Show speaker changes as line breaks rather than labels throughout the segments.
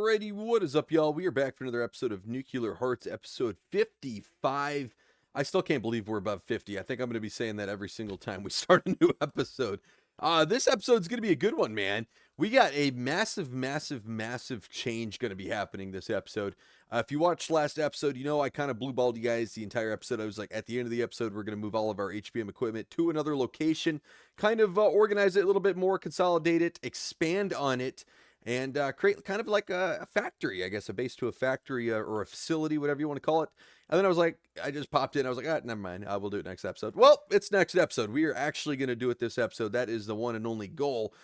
Alrighty, what is up, y'all? We are back for another episode of Nuclear Hearts, episode 55. I still can't believe we're above 50. I think I'm going to be saying that every single time we start a new episode. This episode's going to be a good one, man. We got a massive change going to be happening this episode. If you watched last episode, you know I kind of blue-balled you guys the entire episode. I was like, at the end of the episode, we're going to move all of our HBM equipment to another location, kind of organize it a little bit more, consolidate it, expand on it, and create kind of like a factory, I guess, a base to a factory or a facility, whatever you want to call it. And then I was like, I just popped in. I was like, never mind. We'll do it next episode. Well, it's next episode. We are actually going to do it this episode. That is the one and only goal.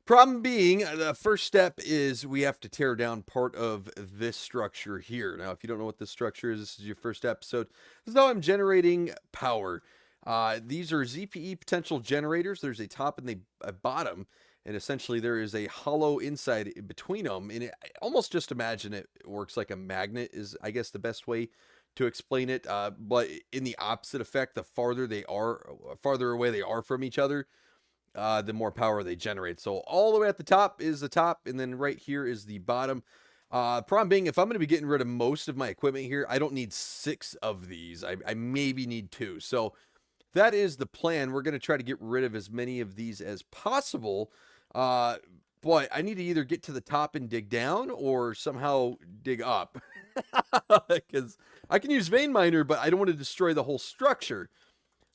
Problem being, the first step is we have to tear down part of this structure here. Now, if you don't know what this structure is, this is your first episode. This is how I'm generating power. These are ZPE potential generators. There's a top and a bottom. And essentially there is a hollow inside between them. And almost just imagine it works like a magnet is, I guess, the best way to explain it. But in the opposite effect, the farther away they are from each other, the more power they generate. So all the way at the top is the top. And then right here is the bottom. Problem being, if I'm going to be getting rid of most of my equipment here, I don't need 6 of these. I maybe need 2. So that is the plan. We're going to try to get rid of as many of these as possible. But I need to either get to the top and dig down or somehow dig up. Because I can use vein miner, but I don't want to destroy the whole structure.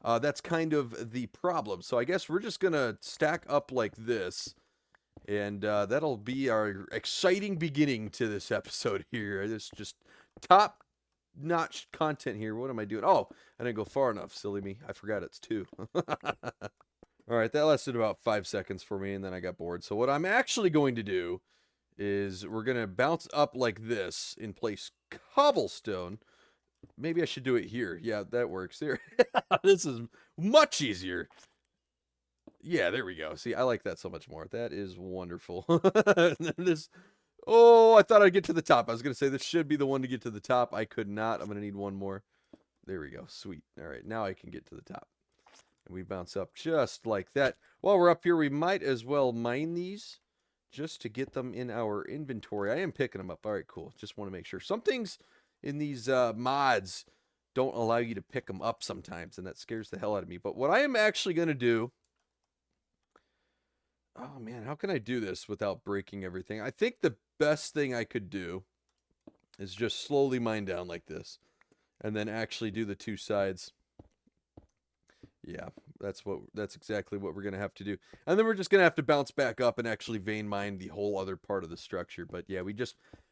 That's kind of the problem. So I guess we're just going to stack up like this. And that'll be our exciting beginning to this episode here. This just top-notch content here. What am I doing? Oh, I didn't go far enough. Silly me. I forgot it's 2. All right, that lasted about 5 seconds for me, and then I got bored. So what I'm actually going to do is we're going to bounce up like this and place cobblestone. Maybe I should do it here. Yeah, that works. There. This is much easier. Yeah, there we go. See, I like that so much more. That is wonderful. Oh, I thought I'd get to the top. I was going to say this should be the one to get to the top. I could not. I'm going to need one more. There we go. Sweet. All right, now I can get to the top. And we bounce up just like that. While we're up here, we might as well mine these just to get them in our inventory. I am picking them up. All right, cool. Just want to make sure. Some things in these mods don't allow you to pick them up sometimes, and that scares the hell out of me. But what I am actually going to do... Oh, man, how can I do this without breaking everything? I think the best thing I could do is just slowly mine down like this, and then actually do the 2 sides. Yeah, that's exactly what we're going to have to do. And then we're just going to have to bounce back up and actually vein mine the whole other part of the structure. But yeah,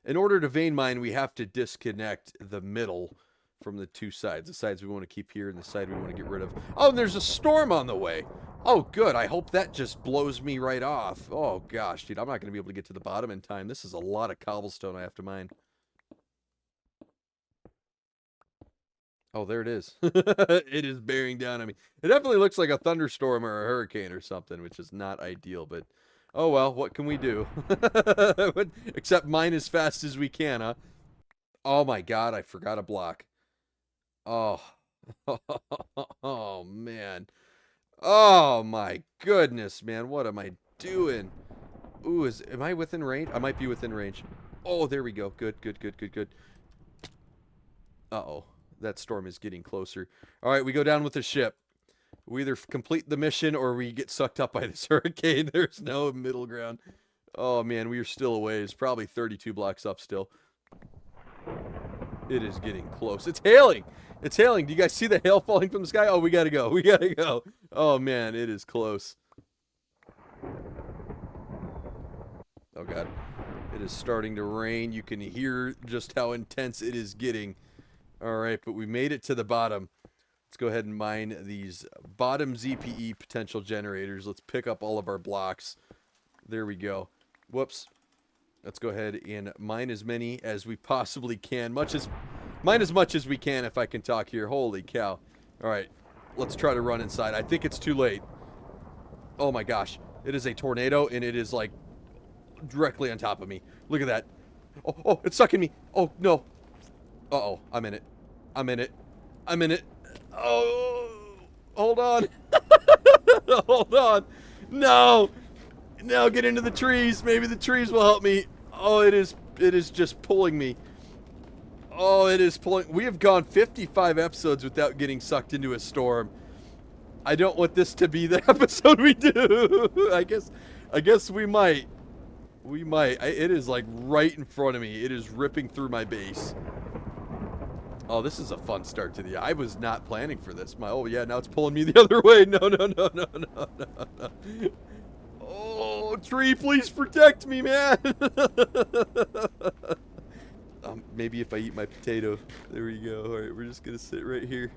in order to vein mine, we have to disconnect the middle from the 2 sides. The sides we want to keep here and the side we want to get rid of. Oh, and there's a storm on the way. Oh, good. I hope that just blows me right off. Oh, gosh, dude, I'm not going to be able to get to the bottom in time. This is a lot of cobblestone I have to mine. Oh, there it is. It is bearing down on me. It definitely looks like a thunderstorm or a hurricane or something, which is not ideal, but oh well, what can we do? Except mine as fast as we can, huh? Oh my god, I forgot a block. Oh. Oh, man. Oh, my goodness, man. What am I doing? Ooh, am I within range? I might be within range. Oh, there we go. Good. Uh-oh. That storm is getting closer. All right, we go down with the ship. We either complete the mission or we get sucked up by this hurricane. There's no middle ground. Oh, man, we are still a ways. Probably 32 blocks up still. It is getting close. It's hailing. It's hailing. Do you guys see the hail falling from the sky? Oh, we got to go. We got to go. Oh, man, it is close. Oh, God. It is starting to rain. You can hear just how intense it is getting. All right, but we made it to the bottom. Let's go ahead and mine these bottom ZPE potential generators. Let's pick up all of our blocks. There we go. Whoops. Let's go ahead and mine as many as we possibly can. Mine as much as we can if I can talk here. Holy cow. All right, let's try to run inside. I think it's too late. Oh my gosh. It is a tornado, and it is like directly on top of me. Look at that. Oh, it's sucking me. Oh, no. Uh-oh, I'm in it. I'm in it. Oh, hold on. Hold on. No, get into the trees. Maybe the trees will help me. Oh, it is just pulling me. Oh, it is pulling. We have gone 55 episodes without getting sucked into a storm. I don't want this to be the episode we do. I guess we might. We might. It is like right in front of me. It is ripping through my base. Oh, this is a fun start to the. I was not planning for this. Oh yeah, now it's pulling me the other way. No, no, no, no, no, no, no. Oh, tree, please protect me, man. Maybe if I eat my potato. There we go. All right, we're just gonna sit right here.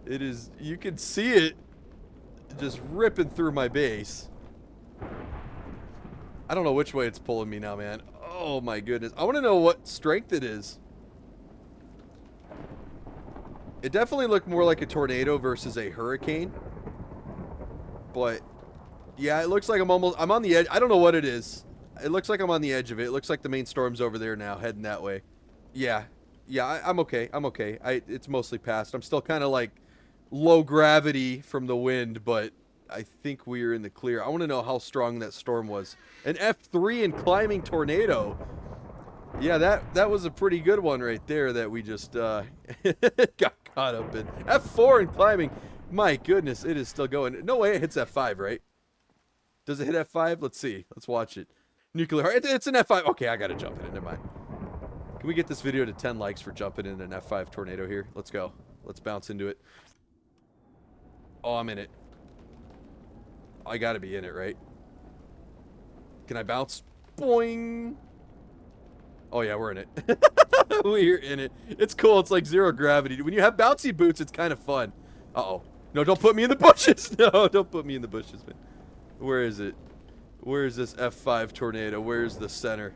It is. You can see it just ripping through my base. I don't know which way it's pulling me now, man. Oh my goodness. I want to know what strength it is. It definitely looked more like a tornado versus a hurricane. But yeah, it looks like I'm on the edge. I don't know what it is. It looks like I'm on the edge of it. It looks like the main storm's over there now, heading that way. Yeah. Yeah, I'm okay. I'm okay. It's mostly past. I'm still kind of like low gravity from the wind, but I think we're in the clear. I want to know how strong that storm was. An F3 and climbing tornado. Yeah, that was a pretty good one right there that we just got caught up in. F4 and climbing. My goodness, it is still going. No way it hits F5, right? Does it hit F5? Let's see. Let's watch it. Nuclear. It's an F5. Okay, I got to jump in it. Never mind. Can we get this video to 10 likes for jumping in an F5 tornado here? Let's go. Let's bounce into it. Oh, I'm in it. I got to be in it, right? Can I bounce? Boing. Oh, yeah, we're in it. We're in it. It's cool. It's like zero gravity. When you have bouncy boots, it's kind of fun. Uh-oh. No, don't put me in the bushes. No, don't put me in the bushes, man. Where is it? Where is this F5 tornado? Where's the center?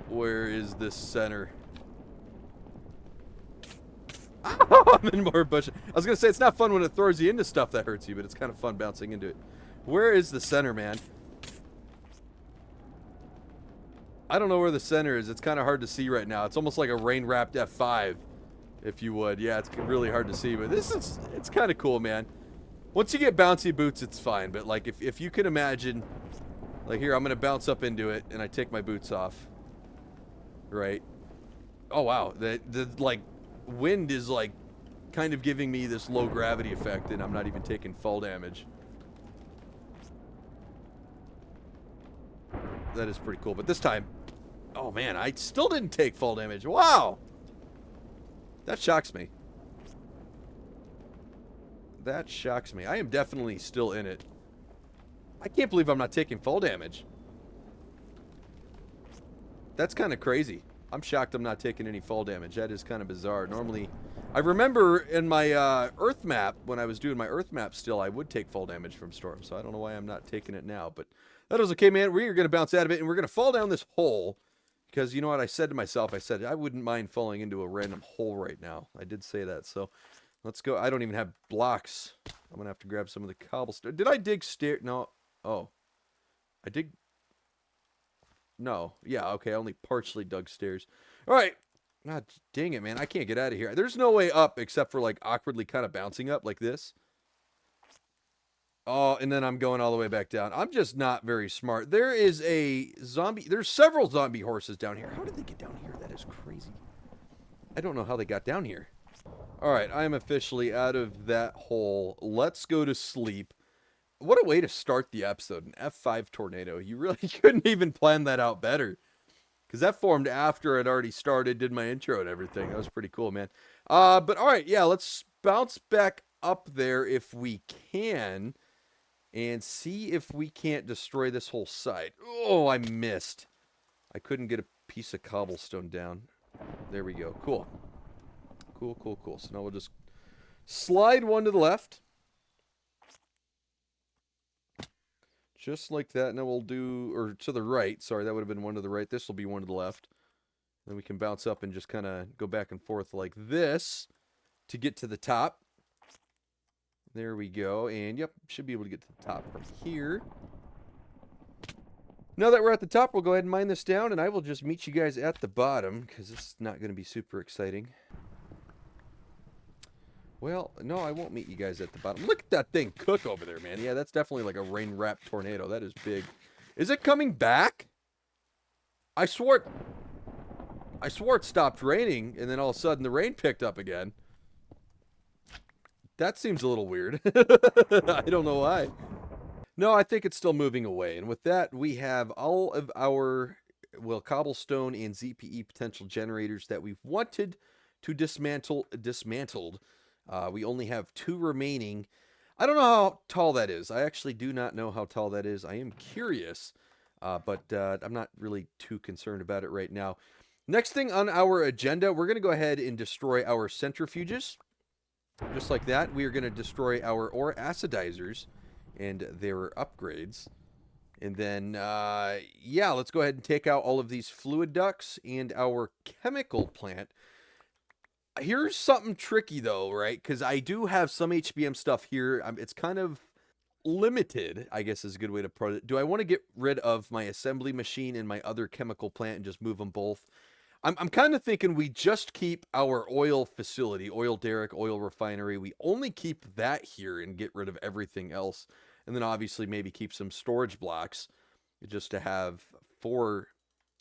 Where is this center? Oh, I'm in more bushes. I was going to say, it's not fun when it throws you into stuff that hurts you, but it's kind of fun bouncing into it. Where is the center, man? I don't know where the center is. It's kind of hard to see right now. It's almost like a rain-wrapped F5, if you would. Yeah, it's really hard to see, but it's kind of cool, man. Once you get bouncy boots, it's fine, but like if you can imagine, like here, I'm going to bounce up into it, and I take my boots off. Right? Oh, wow. The like, wind is, like, kind of giving me this low gravity effect, and I'm not even taking fall damage. That is pretty cool, but this time, oh man, I still didn't take fall damage. Wow! That shocks me. That shocks me. I am definitely still in it. I can't believe I'm not taking fall damage. That's kind of crazy. I'm shocked I'm not taking any fall damage. That is kind of bizarre. Normally, I remember in my Earth map, when I was doing my Earth map still, I would take fall damage from storms, so I don't know why I'm not taking it now, but that was okay, man. We're going to bounce out of it, and we're going to fall down this hole, because you know what I said to myself? I said I wouldn't mind falling into a random hole right now. I did say that, so let's go. I don't even have blocks. I'm going to have to grab some of the cobblestone. Did I dig stairs? No. Oh. I dig... No. Yeah, okay. I only partially dug stairs. All right. God dang it, man. I can't get out of here. There's no way up except for, like, awkwardly kind of bouncing up like this. Oh, and then I'm going all the way back down. I'm just not very smart. There is a zombie... There's several zombie horses down here. How did they get down here? That is crazy. I don't know how they got down here. All right. I am officially out of that hole. Let's go to sleep. What a way to start the episode. An F5 tornado. You really couldn't even plan that out better. Because that formed after I'd already started, did my intro and everything. That was pretty cool, man. But all right, yeah, let's bounce back up there if we can. And see if we can't destroy this whole site. Oh, I missed. I couldn't get a piece of cobblestone down. There we go. Cool. Cool, cool, cool. So now we'll just slide one to the left. Just like that. Now we'll do, or to the right. Sorry, that would have been one to the right. This will be one to the left. Then we can bounce up and just kind of go back and forth like this to get to the top. There we go. And yep, should be able to get to the top from here. Now that we're at the top, we'll go ahead and mine this down, and I will just meet you guys at the bottom, because it's not going to be super exciting. Well, no, I won't meet you guys at the bottom. Look at that thing cook over there, man. Yeah, that's definitely like a rain-wrapped tornado. That is big. Is it coming back? I swore it stopped raining, and then all of a sudden the rain picked up again. That seems a little weird. I don't know why. No, I think it's still moving away. And with that, we have all of our, well, cobblestone and ZPE potential generators that we've wanted to dismantled. We only have 2 remaining. I don't know how tall that is. I actually do not know how tall that is. I am curious, but I'm not really too concerned about it right now. Next thing on our agenda, we're going to go ahead and destroy our centrifuges. Just like that, we are going to destroy our ore acidizers and their upgrades. And then, yeah, let's go ahead and take out all of these fluid ducts and our chemical plant. Here's something tricky, though, right? Because I do have some HBM stuff here. It's kind of limited, I guess is a good way to put it. Do I want to get rid of my assembly machine and my other chemical plant and just move them both? I'm kind of thinking we just keep our oil facility, oil derrick, oil refinery. We only keep that here and get rid of everything else. And then obviously maybe keep some storage blocks just to have for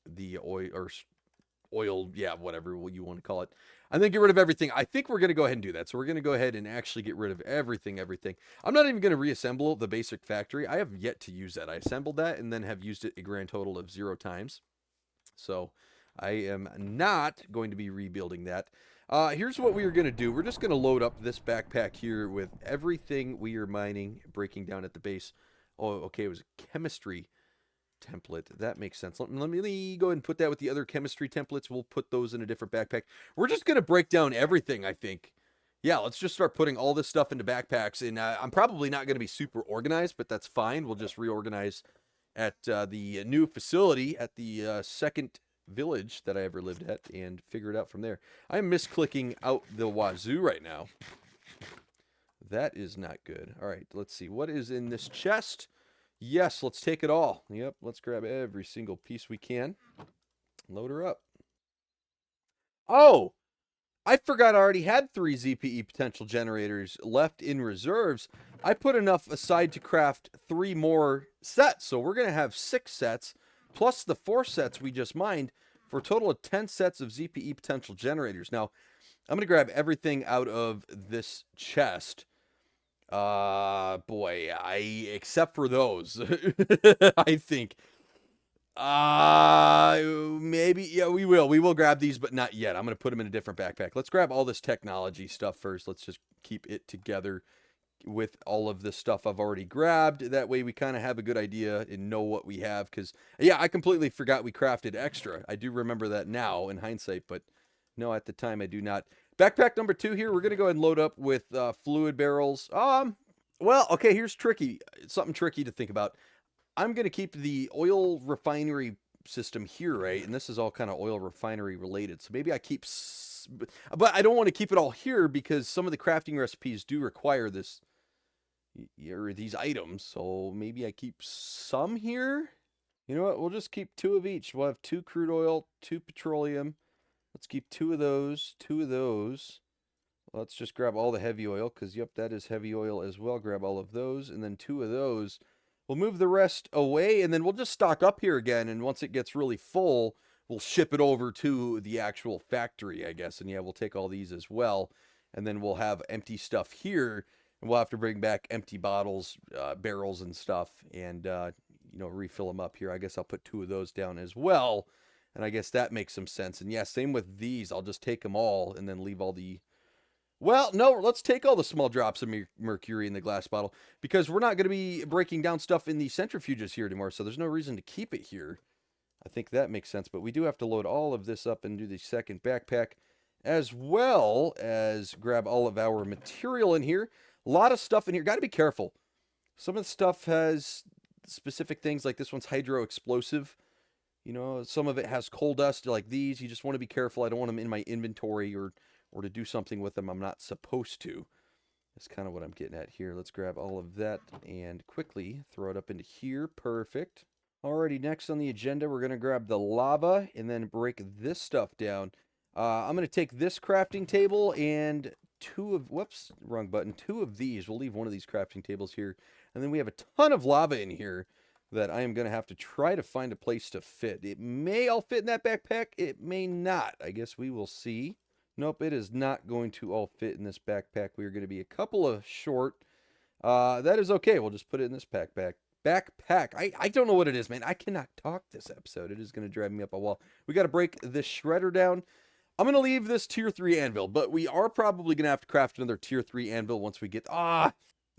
the oil, yeah, whatever you want to call it. And then get rid of everything. I think we're going to go ahead and do that. So we're going to go ahead and actually get rid of everything. I'm not even going to reassemble the basic factory. I have yet to use that. I assembled that and then have used it a grand total of 0 times. So I am not going to be rebuilding that. Here's what we are going to do. We're just going to load up this backpack here with everything we are mining, breaking down at the base. Oh, okay, it was a chemistry template. That makes sense. Let me go ahead and put that with the other chemistry templates. We'll put those in a different backpack. We're just going to break down everything, I think. Yeah, let's just start putting all this stuff into backpacks. And I'm probably not going to be super organized, but that's fine. We'll just reorganize at the new facility at the second village that I ever lived at and figure it out from there. I'm misclicking out the wazoo right now. That is not good. All right, let's see. What is in this chest? Yes, let's take it all. Yep, let's grab every single piece we can. Load her up. Oh, I forgot I already had 3 ZPE potential generators left in reserves. I put enough aside to craft 3 more sets. So we're going to have 6 sets plus the 4 sets we just mined for a total of 10 sets of ZPE potential generators. Now, I'm going to grab everything out of this chest. Boy, except for those, I think. Maybe, yeah, we will grab these, but not yet. I'm going to put them in a different backpack. Let's grab all this technology stuff first. Let's just keep it together with all of the stuff I've already grabbed. That way we kind of have a good idea and know what we have. Because, yeah, I completely forgot we crafted extra. I do remember that now in hindsight, but no, at the time I do not. Backpack number 2 here, we're going to go ahead and load up with fluid barrels. Well, okay, here's tricky. Something tricky to think about. I'm going to keep the oil refinery system here, right? And this is all kind of oil refinery related. So maybe I keep... But I don't want to keep it all here because some of the crafting recipes do require this... or these items. So maybe I keep some here. You know what? We'll just keep 2 of each. We'll have 2 crude oil, 2 petroleum. Let's keep 2 of those, 2 of those. Let's just grab all the heavy oil because, yep, that is heavy oil as well. Grab all of those and then 2 of those. We'll move the rest away, and then we'll just stock up here again, and once it gets really full, we'll ship it over to the actual factory, I guess. And, yeah, we'll take all these as well, and then we'll have empty stuff here, and we'll have to bring back empty bottles, barrels and stuff, and, you know, refill them up here. I guess I'll put 2 of those down as well, and I guess that makes some sense. And, yeah, same with these. I'll just take them all and then leave all the... Well, no, let's take all the small drops of mercury in the glass bottle because we're not going to be breaking down stuff in the centrifuges here anymore, so there's no reason to keep it here. I think that makes sense, but we do have to load all of this up and do the second backpack as well as grab all of our material in here. A lot of stuff in here. Got to be careful. Some of the stuff has specific things like this one's hydro explosive. You know, some of it has coal dust like these. You just want to be careful. I don't want them in my inventory or to do something with them I'm not supposed to. That's kind of what I'm getting at here. Let's grab all of that and quickly throw it up into here. Perfect. Alrighty, next on the agenda, we're going to grab the lava and then break this stuff down. I'm going to take this crafting table and 2 of... Whoops, wrong button. 2 of these. We'll leave one of these crafting tables here. And then we have a ton of lava in here. that I am going to have to try to find a place to fit. It may all fit in that backpack. It may not. I guess we will see. Nope, it is not going to all fit in this backpack. We are going to be a couple of short. That is okay. We'll just put it in this backpack. I don't know what it is, man. I cannot talk this episode. It is going to drive me up a wall. We got to break this shredder down. I'm going to leave this tier 3 anvil, but we are probably going to have to craft another tier 3 anvil once we get...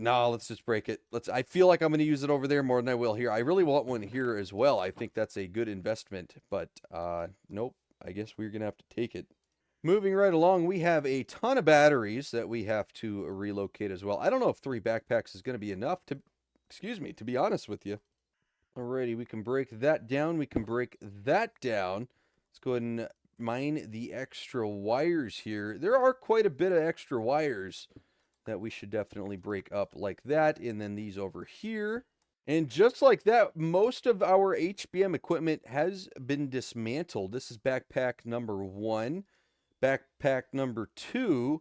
No, let's just break it. I feel like I'm going to use it over there more than I will here. I really want one here as well. I think that's a good investment, but nope. I guess we're going to have to take it. Moving right along, we have a ton of batteries that we have to relocate as well. I don't know if 3 backpacks is going to be enough to be honest with you. Alrighty, we can break that down. We can break that down. Let's go ahead and mine the extra wires here. There are quite a bit of extra wires that we should definitely break up like that. And then these over here. And just like that, most of our HBM equipment has been dismantled. This is backpack number 1, backpack number 2,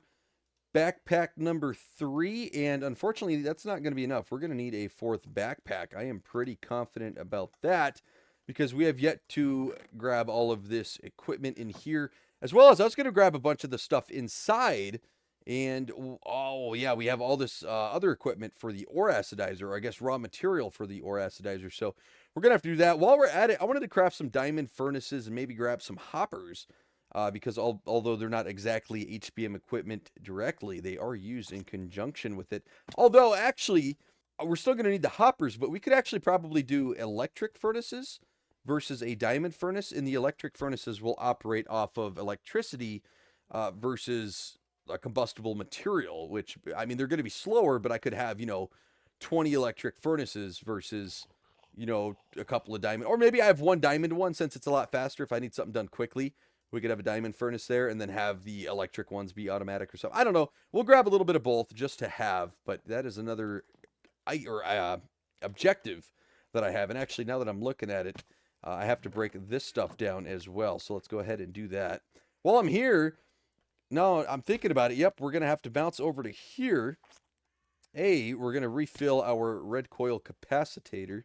backpack number 3, and unfortunately that's not going to be enough. We're going to need a 4th backpack. I am pretty confident about that because we have yet to grab all of this equipment in here, as well as I was going to grab a bunch of the stuff inside. And, oh, yeah, we have all this other equipment for the ore acidizer, or I guess raw material for the ore acidizer. So we're going to have to do that. While we're at it, I wanted to craft some diamond furnaces and maybe grab some hoppers because although they're not exactly HBM equipment directly, they are used in conjunction with it. Although, actually, we're still going to need the hoppers, but we could actually probably do electric furnaces versus a diamond furnace. And the electric furnaces will operate off of electricity versus a combustible material, which, I mean, they're going to be slower, but I could have, 20 electric furnaces versus, a couple of diamond, or maybe I have one diamond one since it's a lot faster. If I need something done quickly, we could have a diamond furnace there and then have the electric ones be automatic or something. I don't know. We'll grab a little bit of both just to have, but that is another objective that I have. And actually, now that I'm looking at it, I have to break this stuff down as well. So let's go ahead and do that. While I'm here, no, I'm thinking about it. Yep, we're going to have to bounce over to here. We're going to refill our red coil capacitor.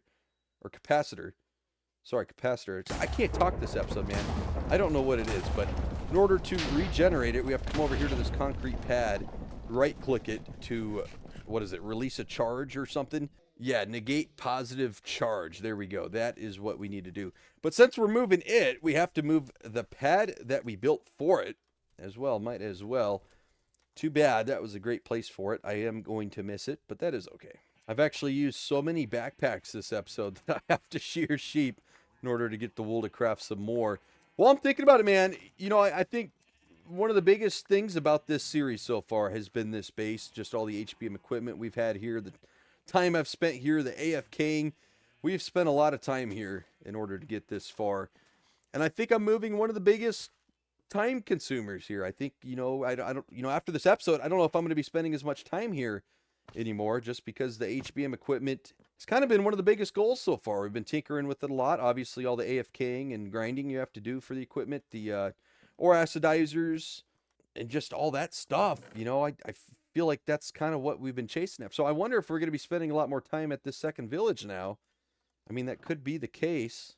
Sorry, capacitor. I can't talk this episode, man. I don't know what it is, but in order to regenerate it, we have to come over here to this concrete pad, right-click it to, release a charge or something? Yeah, negate positive charge. There we go. That is what we need to do. But since we're moving it, we have to move the pad that we built for it as well. Might as well. Too bad. That was a great place for it. I am going to miss it, but that is okay. I've actually used so many backpacks this episode that I have to shear sheep in order to get the wool to craft some more. Well, I'm thinking about it, man. I think one of the biggest things about this series so far has been this base, just all the HBM equipment we've had here, the time I've spent here, the AFKing. We've spent a lot of time here in order to get this far. And I think I'm moving one of the biggest time consumers here. I think, after this episode, I don't know if I'm going to be spending as much time here anymore, just because the HBM equipment has kind of been one of the biggest goals so far. We've been tinkering with it a lot. Obviously, all the AFKing and grinding you have to do for the equipment, the ore acidizers, and just all that stuff. I feel like that's kind of what we've been chasing after. So I wonder if we're going to be spending a lot more time at this second village now. I mean, that could be the case.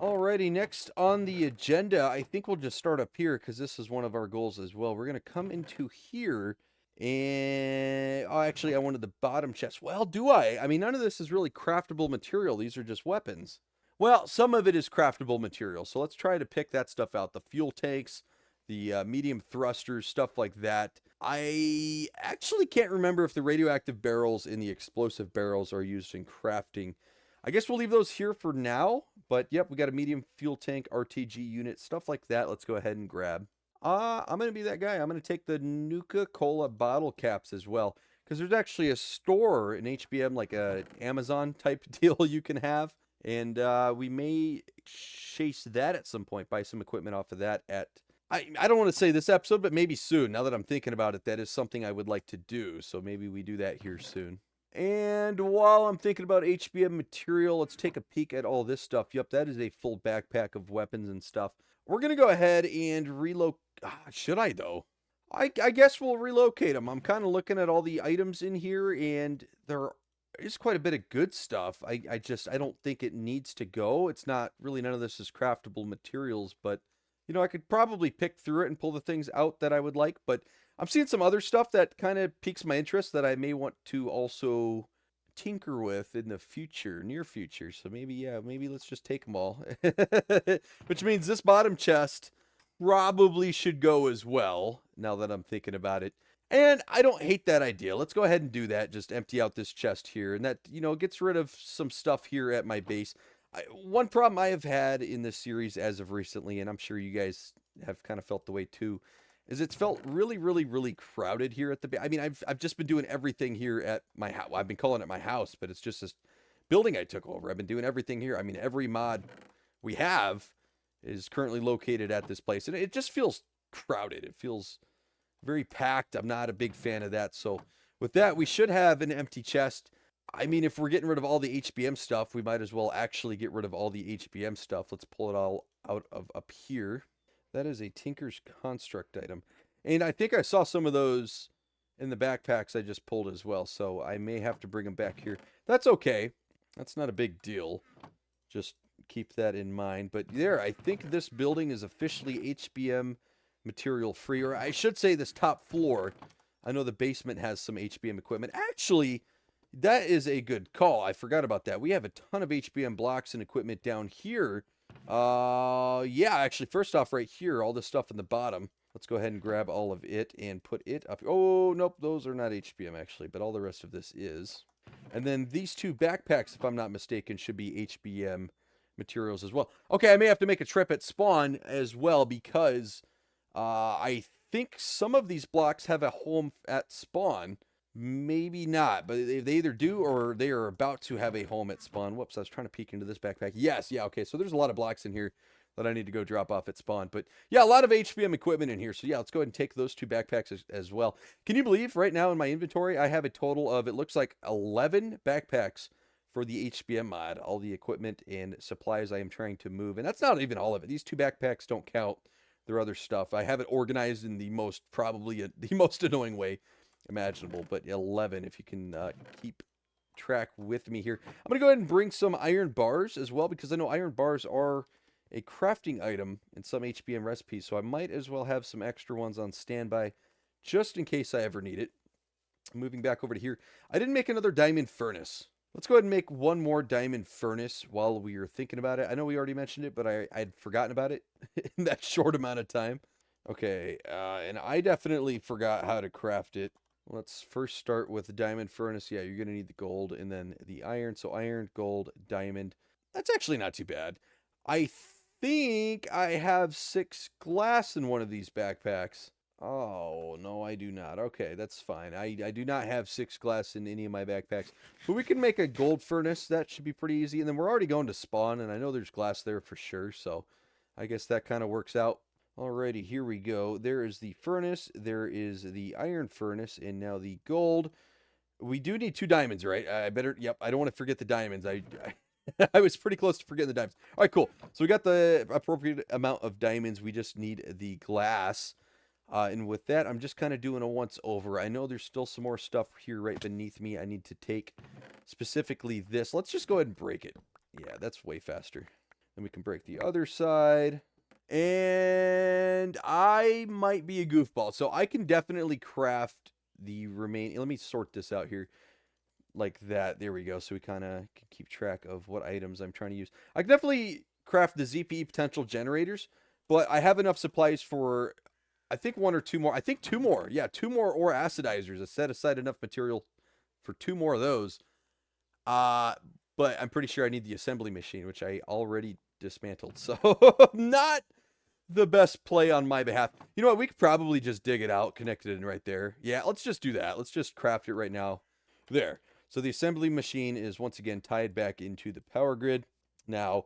Alrighty, next on the agenda, I think we'll just start up here because this is one of our goals as well. We're going to come into here and... Oh, actually, I wanted the bottom chest. Well, do I? I mean, none of this is really craftable material. These are just weapons. Well, some of it is craftable material, so let's try to pick that stuff out. The fuel tanks, the medium thrusters, stuff like that. I actually can't remember if the radioactive barrels and the explosive barrels are used in crafting. I guess we'll leave those here for now, but yep, we got a medium fuel tank, RTG unit, stuff like that. Let's go ahead and grab. I'm going to be that guy. I'm going to take the Nuka-Cola bottle caps as well, because there's actually a store in HBM, like a Amazon type deal you can have, and we may chase that at some point, buy some equipment off of that at... I don't want to say this episode, but maybe soon. Now that I'm thinking about it, that is something I would like to do, so maybe we do that here soon. And while I'm thinking about HBM material, let's take a peek at all this stuff. Yep, that is a full backpack of weapons and stuff. We're going to go ahead and relocate. Should I, though? I guess we'll relocate them. I'm kind of looking at all the items in here, and There's quite a bit of good stuff. I don't think it needs to go. It's not really, none of this is craftable materials, but I could probably pick through it and pull the things out that I would like. But I'm seeing some other stuff that kind of piques my interest that I may want to also tinker with in the future, near future. So maybe, yeah, maybe let's just take them all. Which means this bottom chest probably should go as well, now that I'm thinking about it. And I don't hate that idea. Let's go ahead and do that. Just empty out this chest here. And that, gets rid of some stuff here at my base. One problem I have had in this series as of recently, and I'm sure you guys have kind of felt the way too, is it's felt really, really, really crowded here at the base. I mean, I've just been doing everything here at my house. I've been calling it my house, but it's just this building I took over. I've been doing everything here. I mean, every mod we have is currently located at this place. And it just feels crowded. It feels very packed. I'm not a big fan of that. So with that, we should have an empty chest. I mean, if we're getting rid of all the HBM stuff, we might as well actually get rid of all the HBM stuff. Let's pull it all out of up here. That is a Tinker's Construct item. And I think I saw some of those in the backpacks I just pulled as well. So I may have to bring them back here. That's okay. That's not a big deal. Just keep that in mind. But there, I think this building is officially HBM material free. Or I should say this top floor. I know the basement has some HBM equipment. Actually, that is a good call. I forgot about that. We have a ton of HBM blocks and equipment down here. Yeah, actually, first off, right here, all this stuff in the bottom. Let's go ahead and grab all of it and put it up. Oh, nope, those are not HBM, actually, but all the rest of this is. And then these two backpacks, if I'm not mistaken, should be HBM materials as well. Okay, I may have to make a trip at spawn as well because I think some of these blocks have a home at spawn. Maybe not, but they either do or they are about to have a home at spawn. Whoops, I was trying to peek into this backpack. Yes, yeah, okay, so there's a lot of blocks in here that I need to go drop off at spawn. But yeah, a lot of HBM equipment in here. So yeah, let's go ahead and take those two backpacks as well. Can you believe right now in my inventory, I have a total of, it looks like 11 backpacks for the HBM mod. All the equipment and supplies I am trying to move. And that's not even all of it. These two backpacks don't count their other stuff. I have it organized in the most, probably the most annoying way imaginable, but 11 if you can keep track with me here. I'm gonna go ahead and bring some iron bars as well because I know iron bars are a crafting item in some HBM recipes, so I might as well have some extra ones on standby just in case I ever need it. Moving back over to here, I didn't make another diamond furnace. Let's go ahead and make one more diamond furnace while we are thinking about it. I know we already mentioned it, but I'd forgotten about it in that short amount of time. Okay, and I definitely forgot how to craft it. Let's first start with the diamond furnace. Yeah, you're going to need the gold and then the iron. So iron, gold, diamond. That's actually not too bad. I think I have 6 glass in one of these backpacks. Oh, no, I do not. Okay, that's fine. I do not have 6 glass in any of my backpacks. But we can make a gold furnace. That should be pretty easy. And then we're already going to spawn, and I know there's glass there for sure. So I guess that kind of works out. Alrighty, here we go. There is the furnace, there is the iron furnace, and now the gold. We do need 2 diamonds, right? I better, yep, I don't want to forget the diamonds. I was pretty close to forgetting the diamonds. All right, cool. So we got the appropriate amount of diamonds. We just need the glass. And with that, I'm just kind of doing a once over. I know there's still some more stuff here right beneath me. I need to take specifically this. Let's just go ahead and break it. Yeah, that's way faster. Then we can break the other side. And I might be a goofball, so I can definitely craft the remaining. Let me sort this out here like that. There we go. So we kind of can keep track of what items I'm trying to use. I can definitely craft the ZPE potential generators, but I have enough supplies for, I think 1 or 2 more. I think 2 more. Yeah, 2 more ore acidizers. I set aside enough material for 2 more of those. But I'm pretty sure I need the assembly machine, which I already dismantled. So not the best play on my behalf. You know what? We could probably just dig it out, connect it in right there. Yeah, let's just do that. Let's just craft it right now. There. So the assembly machine is once again tied back into the power grid. Now,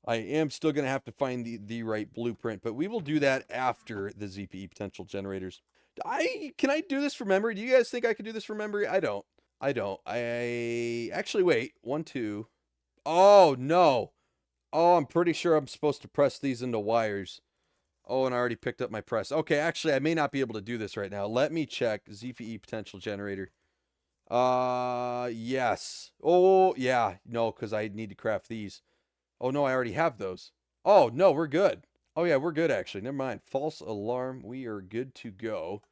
I am still going to have to find the right blueprint, but we will do that after the ZPE potential generators. Can I do this from memory? Do you guys think I could do this from memory? I don't. I actually, wait. 1, 2. Oh, no. Oh, I'm pretty sure I'm supposed to press these into wires. Oh, and I already picked up my press. Okay, actually, I may not be able to do this right now. Let me check ZPE potential generator. Yes. Oh, yeah. No, because I need to craft these. Oh, no, I already have those. Oh, no, we're good. Oh, yeah, we're good, actually. Never mind. False alarm. We are good to go.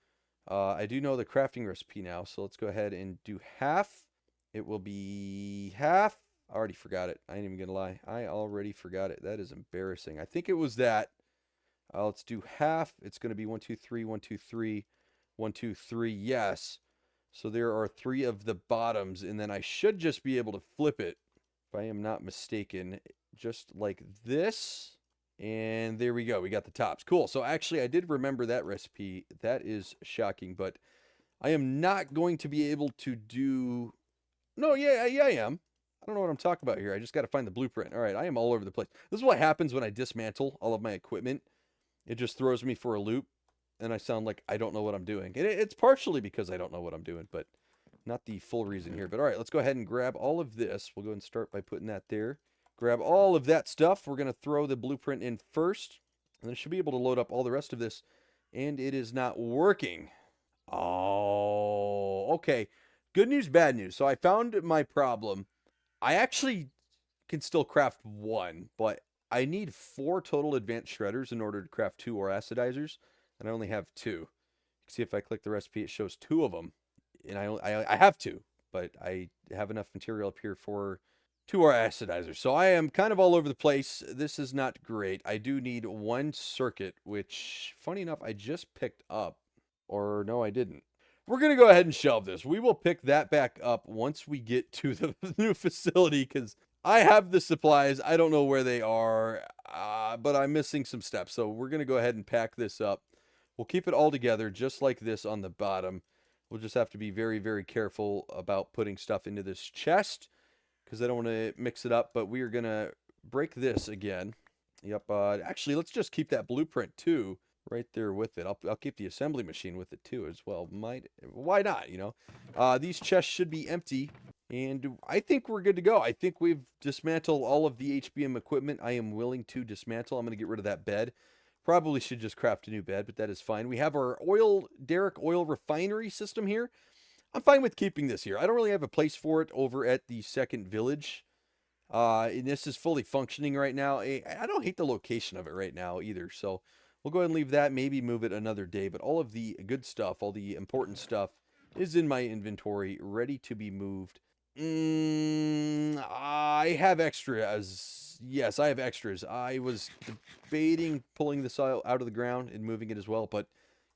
I do know the crafting recipe now, so let's go ahead and do half. It will be half. I already forgot it. I ain't even gonna lie. I already forgot it. That is embarrassing. I think it was that. Let's do half. It's gonna be 1, 2, 3, 1, 2, 3, 1, 2, 3. Yes. So there are 3 of the bottoms, and then I should just be able to flip it, if I am not mistaken, just like this. And there we go. We got the tops. Cool. So actually, I did remember that recipe. That is shocking, but I am not going to be able to do. No, yeah, I am. I don't know what I'm talking about here. I just got to find the blueprint. All right, I am all over the place. This is what happens when I dismantle all of my equipment. It just throws me for a loop, and I sound like I don't know what I'm doing. And it's partially because I don't know what I'm doing, but not the full reason here. But all right, let's go ahead and grab all of this. We'll go ahead and start by putting that there. Grab all of that stuff. We're going to throw the blueprint in first, and then it should be able to load up all the rest of this, and it is not working. Oh, okay. Good news, bad news. So I found my problem. I actually can still craft 1, but I need 4 total advanced shredders in order to craft 2 ore acidizers, and I only have 2. See, if I click the recipe, it shows 2 of them, and I have 2, but I have enough material up here for 2 ore acidizers. So I am kind of all over the place. This is not great. I do need 1 circuit, which, funny enough, I just picked up. Or no, I didn't. We're going to go ahead and shelve this. We will pick that back up once we get to the new facility, because I have the supplies. I don't know where they are, but I'm missing some steps. So we're going to go ahead and pack this up. We'll keep it all together just like this on the bottom. We'll just have to be very, very careful about putting stuff into this chest, because I don't want to mix it up. But we are going to break this again. Yep. Actually, let's just keep that blueprint too right there with it. I'll keep the assembly machine with it too as well. Why not, you know? These chests should be empty, and I think we're good to go. I think we've dismantled all of the HBM equipment I am willing to dismantle. I'm going to get rid of that bed. Probably should just craft a new bed, but that is fine. We have our derrick oil refinery system here. I'm fine with keeping this here. I don't really have a place for it over at the second village. And this is fully functioning right now. I don't hate the location of it right now either, so we'll go ahead and leave that, maybe move it another day. But all of the good stuff, all the important stuff is in my inventory, ready to be moved. I have extras. Yes, I have extras. I was debating pulling this out of the ground and moving it as well, but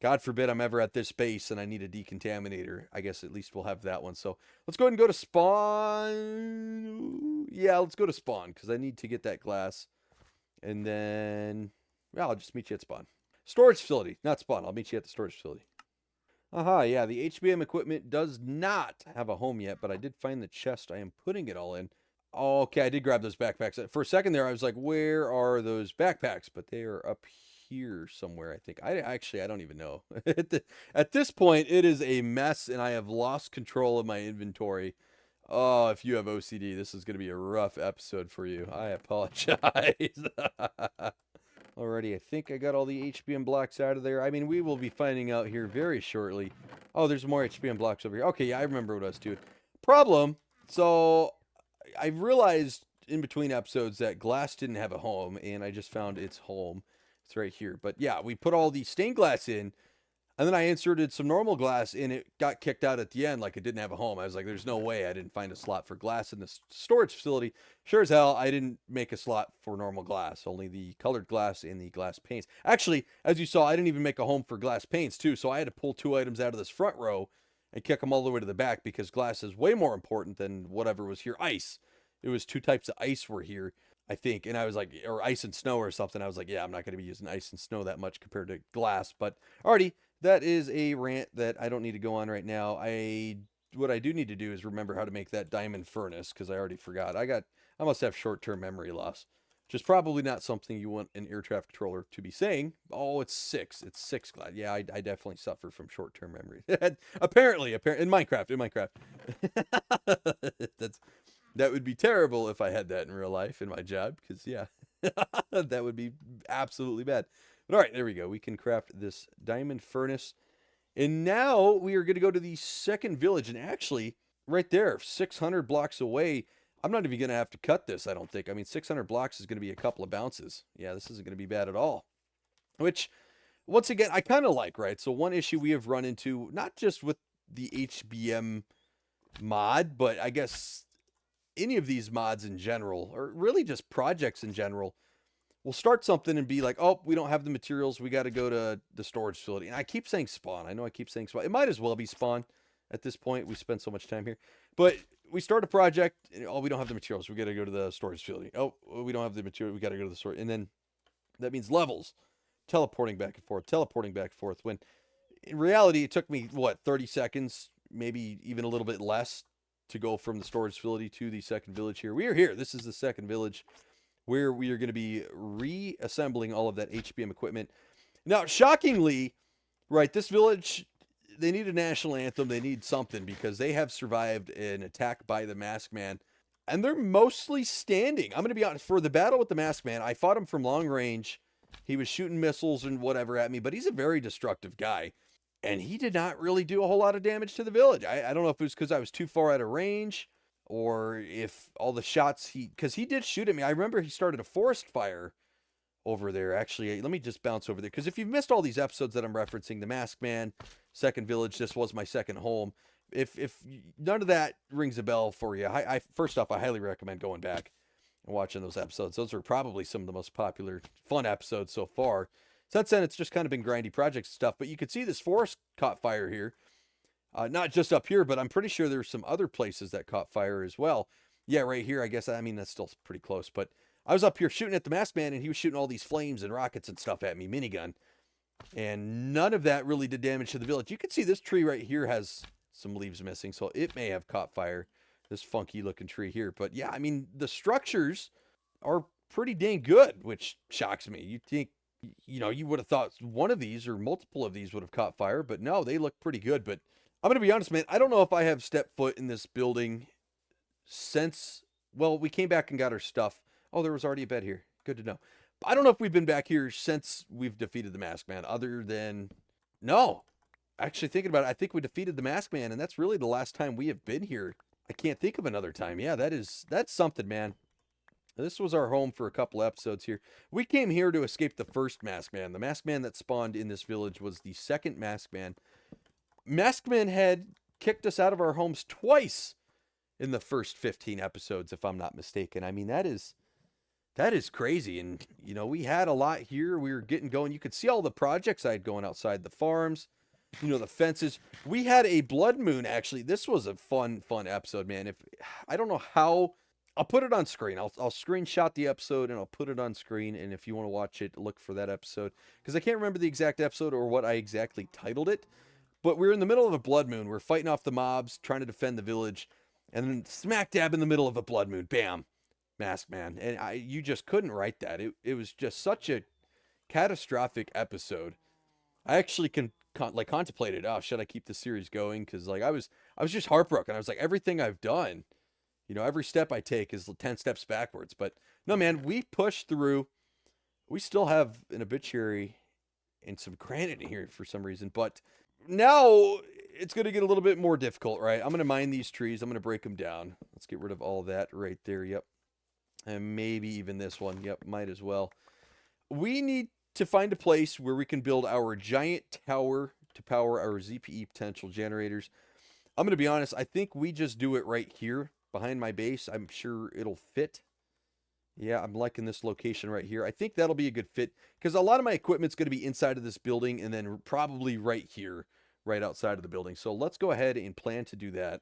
God forbid I'm ever at this base and I need a decontaminator. I guess at least we'll have that one. So let's go ahead and go to spawn. Yeah, let's go to spawn because I need to get that glass. And then, well, I'll just meet you at spawn. Storage facility, not spawn. I'll meet you at the storage facility. Aha, yeah, the HBM equipment does not have a home yet, but I did find the chest. I am putting it all in. Oh, okay, I did grab those backpacks. For a second there, I was like, where are those backpacks? But they are up here somewhere, I think. I don't even know. At this point, it is a mess, and I have lost control of my inventory. Oh, if you have OCD, this is going to be a rough episode for you. I apologize. Alrighty, I think I got all the HBM blocks out of there. I mean, we will be finding out here very shortly. Oh, there's more HBM blocks over here. Okay, yeah, I remember what I was doing. Problem, so I realized in between episodes that glass didn't have a home, and I just found its home. It's right here. But yeah, we put all the stained glass in, and then I inserted some normal glass, and it got kicked out at the end like it didn't have a home. I was like, there's no way I didn't find a slot for glass in the storage facility. Sure as hell, I didn't make a slot for normal glass, only the colored glass and the glass paints. Actually, as you saw, I didn't even make a home for glass paints too, so I had to pull 2 items out of this front row and kick them all the way to the back because glass is way more important than whatever was here. Ice. It was 2 types of ice were here, I think, and I was like, or ice and snow or something. I was like, yeah, I'm not going to be using ice and snow that much compared to glass, but already. That is a rant that I don't need to go on right now. What I do need to do is remember how to make that diamond furnace because I already forgot. I must have short-term memory loss, which is probably not something you want an air traffic controller to be saying. Oh, it's 6. It's 6 glad. Yeah, I definitely suffer from short-term memory. apparently, in Minecraft. That would be terrible if I had that in real life in my job because yeah, that would be absolutely bad. But all right, there we go. We can craft this diamond furnace. And now we are going to go to the second village. And actually, right there, 600 blocks away. I'm not even going to have to cut this, I don't think. I mean, 600 blocks is going to be a couple of bounces. Yeah, this isn't going to be bad at all. Which, once again, I kind of like, right? So one issue we have run into, not just with the HBM mod, but I guess any of these mods in general, or really just projects in general, we'll start something and be like, oh, we don't have the materials. We got to go to the storage facility. And I keep saying spawn. I know I keep saying spawn. It might as well be spawn at this point. We spend so much time here. But we start a project. And, oh, we don't have the materials. We got to go to the storage facility. Oh, we don't have the material. We got to go to the storage. And then that means levels. Teleporting back and forth. Teleporting back and forth. When in reality, it took me, what, 30 seconds? Maybe even a little bit less to go from the storage facility to the second village here. We are here. This is the second village where we are going to be reassembling all of that HBM equipment. Now, shockingly, right, this village, they need a national anthem. They need something because they have survived an attack by the Masked Man. And they're mostly standing. I'm going to be honest, for the battle with the Masked Man, I fought him from long range. He was shooting missiles and whatever at me, but he's a very destructive guy. And he did not really do a whole lot of damage to the village. I don't know if it was because I was too far out of range, or if all the shots because he did shoot at me. I remember he started a forest fire over there. Actually, let me just bounce over there. Because if you've missed all these episodes that I'm referencing, the Masked Man, second village, this was my second home. If none of that rings a bell for you, I first off, I highly recommend going back and watching those episodes. Those are probably some of the most popular, fun episodes so far. Since then, it's just kind of been grindy project stuff. But you could see this forest caught fire here. Not just up here, but I'm pretty sure there's some other places that caught fire as well. Yeah, right here, I guess. I mean, that's still pretty close. But I was up here shooting at the Masked Man, and he was shooting all these flames and rockets and stuff at me, minigun. And none of that really did damage to the village. You can see this tree right here has some leaves missing, so it may have caught fire. This funky-looking tree here. But yeah, I mean, the structures are pretty dang good, which shocks me. You'd think, you know, you would have thought one of these or multiple of these would have caught fire, but no, they look pretty good. But I'm going to be honest, man, I don't know if I have stepped foot in this building since, well, we came back and got our stuff. Oh, there was already a bed here. Good to know. I don't know if we've been back here since we've defeated the Masked Man, other than, no. Actually, thinking about it, I think we defeated the Masked Man, and that's really the last time we have been here. I can't think of another time. Yeah, that's something, man. This was our home for a couple episodes here. We came here to escape the first Masked Man. The Masked Man that spawned in this village was the second Masked Man. Masked Man had kicked us out of our homes twice in the first 15 episodes, if I'm not mistaken. I mean, that is crazy. And, you know, we had a lot here. We were getting going. You could see all the projects I had going outside the farms, you know, the fences. We had a blood moon, actually. This was a fun episode, man. I don't know how... I'll put it on screen. I'll screenshot the episode and I'll put it on screen. And if you want to watch it, look for that episode. Because I can't remember the exact episode or what I exactly titled it. But we're in the middle of a blood moon. We're fighting off the mobs, trying to defend the village. And then smack dab in the middle of a blood moon. Bam. Masked Man. And you just couldn't write that. It was just such a catastrophic episode. I actually contemplated, oh, should I keep the series going? Because like I was just heartbroken. I was like, everything I've done, you know, every step I take is 10 steps backwards. But no, man, we pushed through. We still have an obituary and some granite in here for some reason. But now it's going to get a little bit more difficult, right? I'm going to mine these trees. I'm going to break them down. Let's get rid of all that right there. Yep. And maybe even this one. Yep, might as well. We need to find a place where we can build our giant tower to power our ZPE potential generators. I'm going to be honest. I think we just do it right here behind my base. I'm sure it'll fit. Yeah, I'm liking this location right here. I think that'll be a good fit because a lot of my equipment's going to be inside of this building and then probably right here, right outside of the building. So let's go ahead and plan to do that.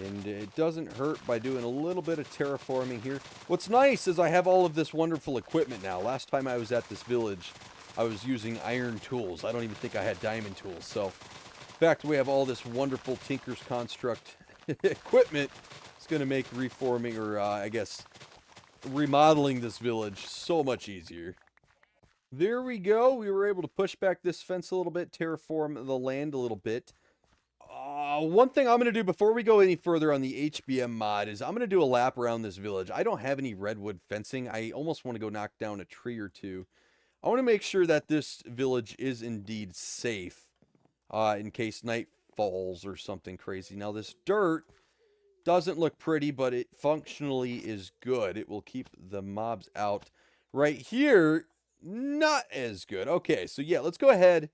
And it doesn't hurt by doing a little bit of terraforming here. What's nice is I have all of this wonderful equipment now. Last time I was at this village, I was using iron tools. I don't even think I had diamond tools. So, in fact, we have all this wonderful Tinker's Construct equipment. It's going to make reforming, or I guess remodeling this village so much easier. There we go. We were able to push back this fence a little bit, terraform the land a little bit. One thing I'm going to do before we go any further on the HBM mod is I'm going to do a lap around this village. I don't have any redwood fencing. I almost want to go knock down a tree or two. I want to make sure that this village is indeed safe in case night falls or something crazy. Now this dirt, Doesn't look pretty, but it functionally is good. It will keep the mobs out. Right here, not as good. Okay, so yeah, let's go ahead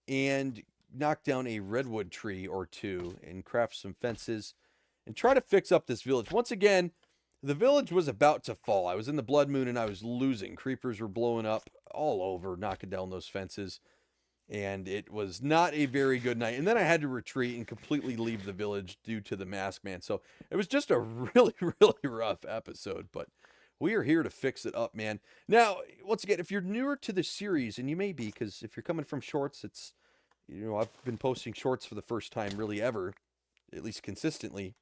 and knock down a redwood tree or two and craft some fences and try to fix up this village. Once again, the village was about to fall. I was in the blood moon and I was losing. Creepers were blowing up all over, knocking down those fences. And it was not a very good night. And then I had to retreat and completely leave the village due to the mask man. So it was just a really, really rough episode. But we are here to fix it up, man. Now, once again, if you're newer to the series, and you may be, because if you're coming from shorts, it's, I've been posting shorts for the first time really ever, at least consistently.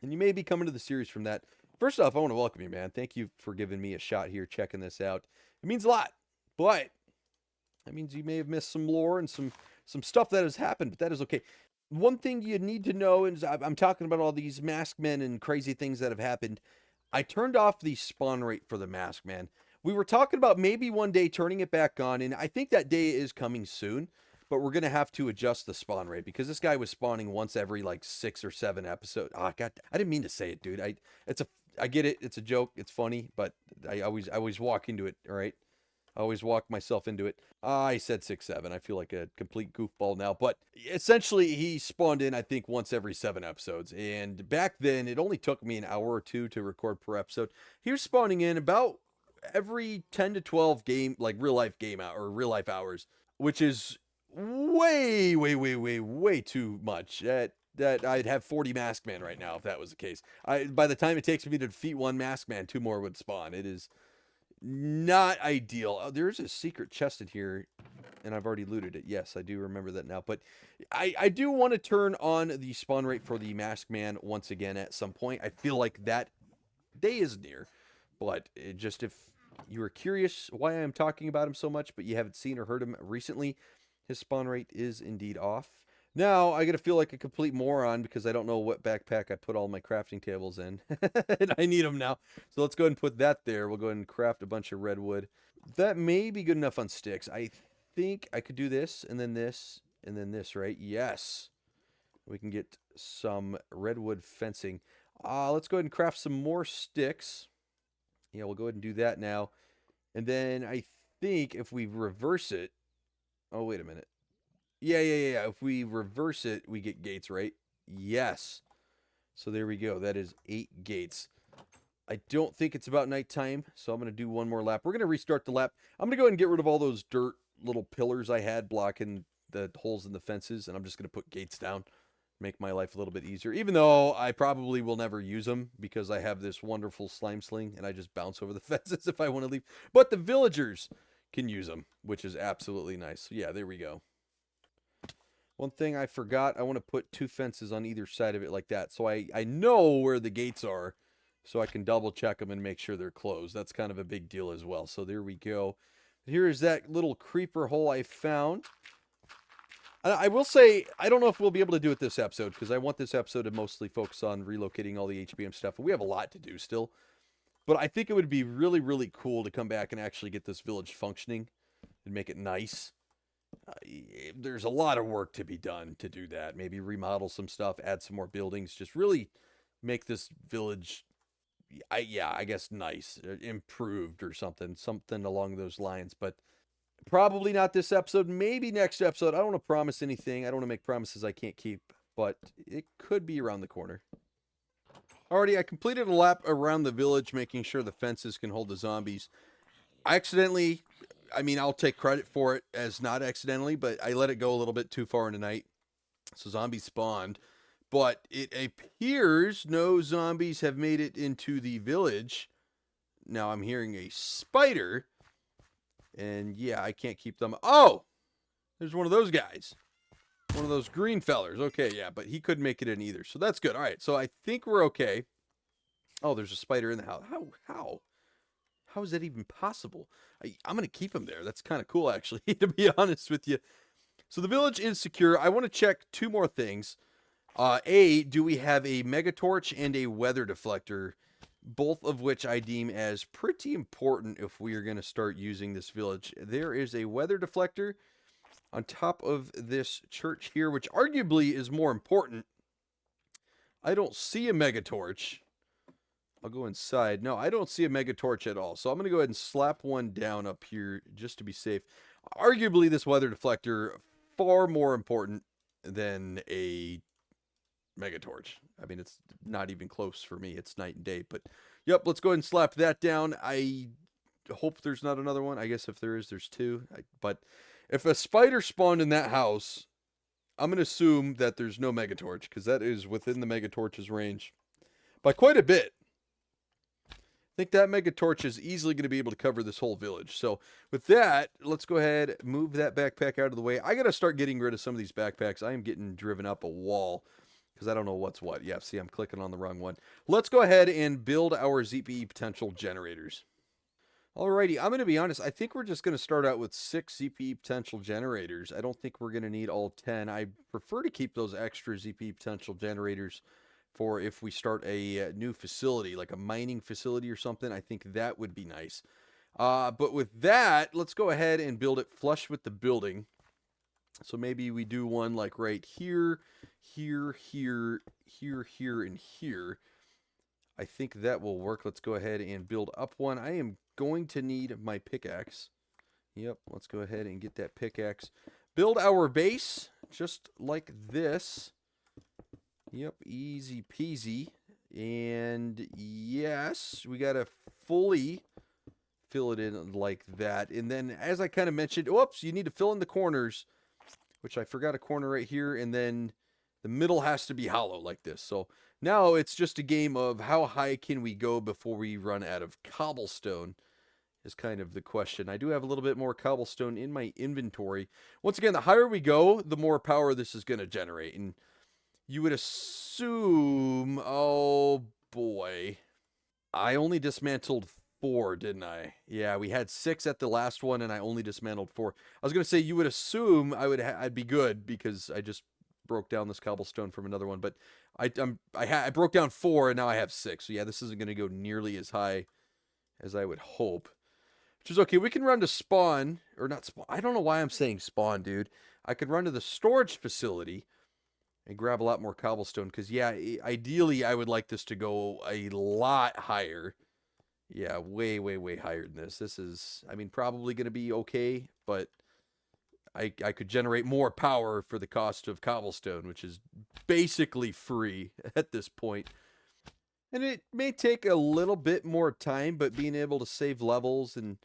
And you may be coming to the series from that. First off, I want to welcome you, man. Thank you for giving me a shot here, checking this out. It means a lot. But that means you may have missed some lore and some stuff that has happened, but that is okay. One thing you need to know is I'm talking about all these masked men and crazy things that have happened. I turned off the spawn rate for the masked man. We were talking about maybe one day turning it back on, and I think that day is coming soon, but we're going to have to adjust the spawn rate because this guy was spawning once every like 6 or 7 episodes. Oh, God, I didn't mean to say it, dude. I get it. It's a joke. It's funny, but I always walk into it, all right? I always walk myself into it. I said 6, 7. I feel like a complete goofball now. But essentially, he spawned in, I think, once every 7 episodes. And back then, it only took me an hour or two to record per episode. He was spawning in about every 10 to 12 real life hours, which is way, way, way, way, way too much. That I'd have 40 masked man right now if that was the case. By the time it takes me to defeat one masked man, 2 more would spawn. It is not ideal. Oh, there's a secret chest in here, and I've already looted it. Yes, I do remember that now. But I do want to turn on the spawn rate for the masked man once again at some point. I feel like that day is near. But if you were curious why I'm talking about him so much, but you haven't seen or heard him recently, his spawn rate is indeed off. Now, I gotta feel like a complete moron because I don't know what backpack I put all my crafting tables in. And I need them now. So let's go ahead and put that there. We'll go ahead and craft a bunch of redwood. That may be good enough on sticks. I think I could do this, and then this, and then this, right? Yes. We can get some redwood fencing. Let's go ahead and craft some more sticks. Yeah, we'll go ahead and do that now. And then I think if we reverse it... Oh, wait a minute. Yeah. If we reverse it, we get gates, right? Yes. So there we go. That is 8 gates. I don't think it's about nighttime, so I'm going to do one more lap. We're going to restart the lap. I'm going to go ahead and get rid of all those dirt little pillars I had blocking the holes in the fences, and I'm just going to put gates down. Make my life a little bit easier, even though I probably will never use them because I have this wonderful slime sling, and I just bounce over the fences if I want to leave. But the villagers can use them, which is absolutely nice. So yeah, there we go. One thing I forgot, I want to put 2 fences on either side of it like that. So I know where the gates are, so I can double check them and make sure they're closed. That's kind of a big deal as well. So there we go. Here is that little creeper hole I found. I will say, I don't know if we'll be able to do it this episode, because I want this episode to mostly focus on relocating all the HBM stuff. And we have a lot to do still. But I think it would be really, really cool to come back and actually get this village functioning and make it nice. There's a lot of work to be done to do that. Maybe remodel some stuff, add some more buildings, just really make this village, I guess, nice, improved or something along those lines. But probably not this episode, maybe next episode. I don't want to promise anything. I don't want to make promises I can't keep, but it could be around the corner. Alrighty, I completed a lap around the village, making sure the fences can hold the zombies. I accidentally... I'll take credit for it as not accidentally, but I let it go a little bit too far in the night. So zombies spawned. But it appears no zombies have made it into the village. Now I'm hearing a spider. And yeah, I can't keep them. Oh! There's one of those guys. One of those green fellers. Okay, yeah, but he couldn't make it in either. So that's good. All right, so I think we're okay. Oh, there's a spider in the house. How is that even possible? I'm going to keep him there. That's kind of cool, actually, to be honest with you. So the village is secure. I want to check 2 more things. Do we have a mega torch and a weather deflector, both of which I deem as pretty important if we are going to start using this village. There is a weather deflector on top of this church here, which arguably is more important. I don't see a mega torch. I'll go inside. No, I don't see a mega torch at all. So I'm going to go ahead and slap one down up here just to be safe. Arguably, this weather deflector, far more important than a mega torch. I mean, it's not even close for me. It's night and day. But, yep, let's go ahead and slap that down. I hope there's not another one. I guess if there is, there's two. But if a spider spawned in that house, I'm going to assume that there's no mega torch, because that is within the mega torch's range by quite a bit. I think that mega torch is easily going to be able to cover this whole village. So with that, let's go ahead, move that backpack out of the way. I got to start getting rid of some of these backpacks. I am getting driven up a wall because I don't know what's what. Yeah, see, I'm clicking on the wrong one. Let's go ahead and build our ZPE potential generators. Alrighty, I'm going to be honest. I think we're just going to start out with 6 ZPE potential generators. I don't think we're going to need all 10. I prefer to keep those extra ZPE potential generators for if we start a new facility, like a mining facility or something. I think that would be nice. But with that, let's go ahead and build it flush with the building. So maybe we do one like right here, here, here, here, here, and here. I think that will work. Let's go ahead and build up one. I am going to need my pickaxe. Yep, let's go ahead and get that pickaxe. Build our base just like this. Yep, easy peasy. And yes, we got to fully fill it in like that. And then as I kind of mentioned, whoops, you need to fill in the corners, which I forgot a corner right here. And then the middle has to be hollow like this. So now it's just a game of how high can we go before we run out of cobblestone is kind of the question. I do have a little bit more cobblestone in my inventory. Once again, the higher we go, the more power this is going to generate. And you would assume, oh boy, I only dismantled 4, didn't I? Yeah, we had 6 at the last one, and I only dismantled 4. I was going to say you would assume I'd be good because I just broke down this cobblestone from another one, but I broke down 4, and now I have 6. So yeah, this isn't going to go nearly as high as I would hope, which is okay. We can run to spawn, or not spawn. I don't know why I'm saying spawn, dude. I could run to the storage facility and grab a lot more cobblestone, because, yeah, ideally, I would like this to go a lot higher. Yeah, way, way, way higher than this. This is, I mean, probably going to be okay, but I could generate more power for the cost of cobblestone, which is basically free at this point. And it may take a little bit more time, but being able to save levels and,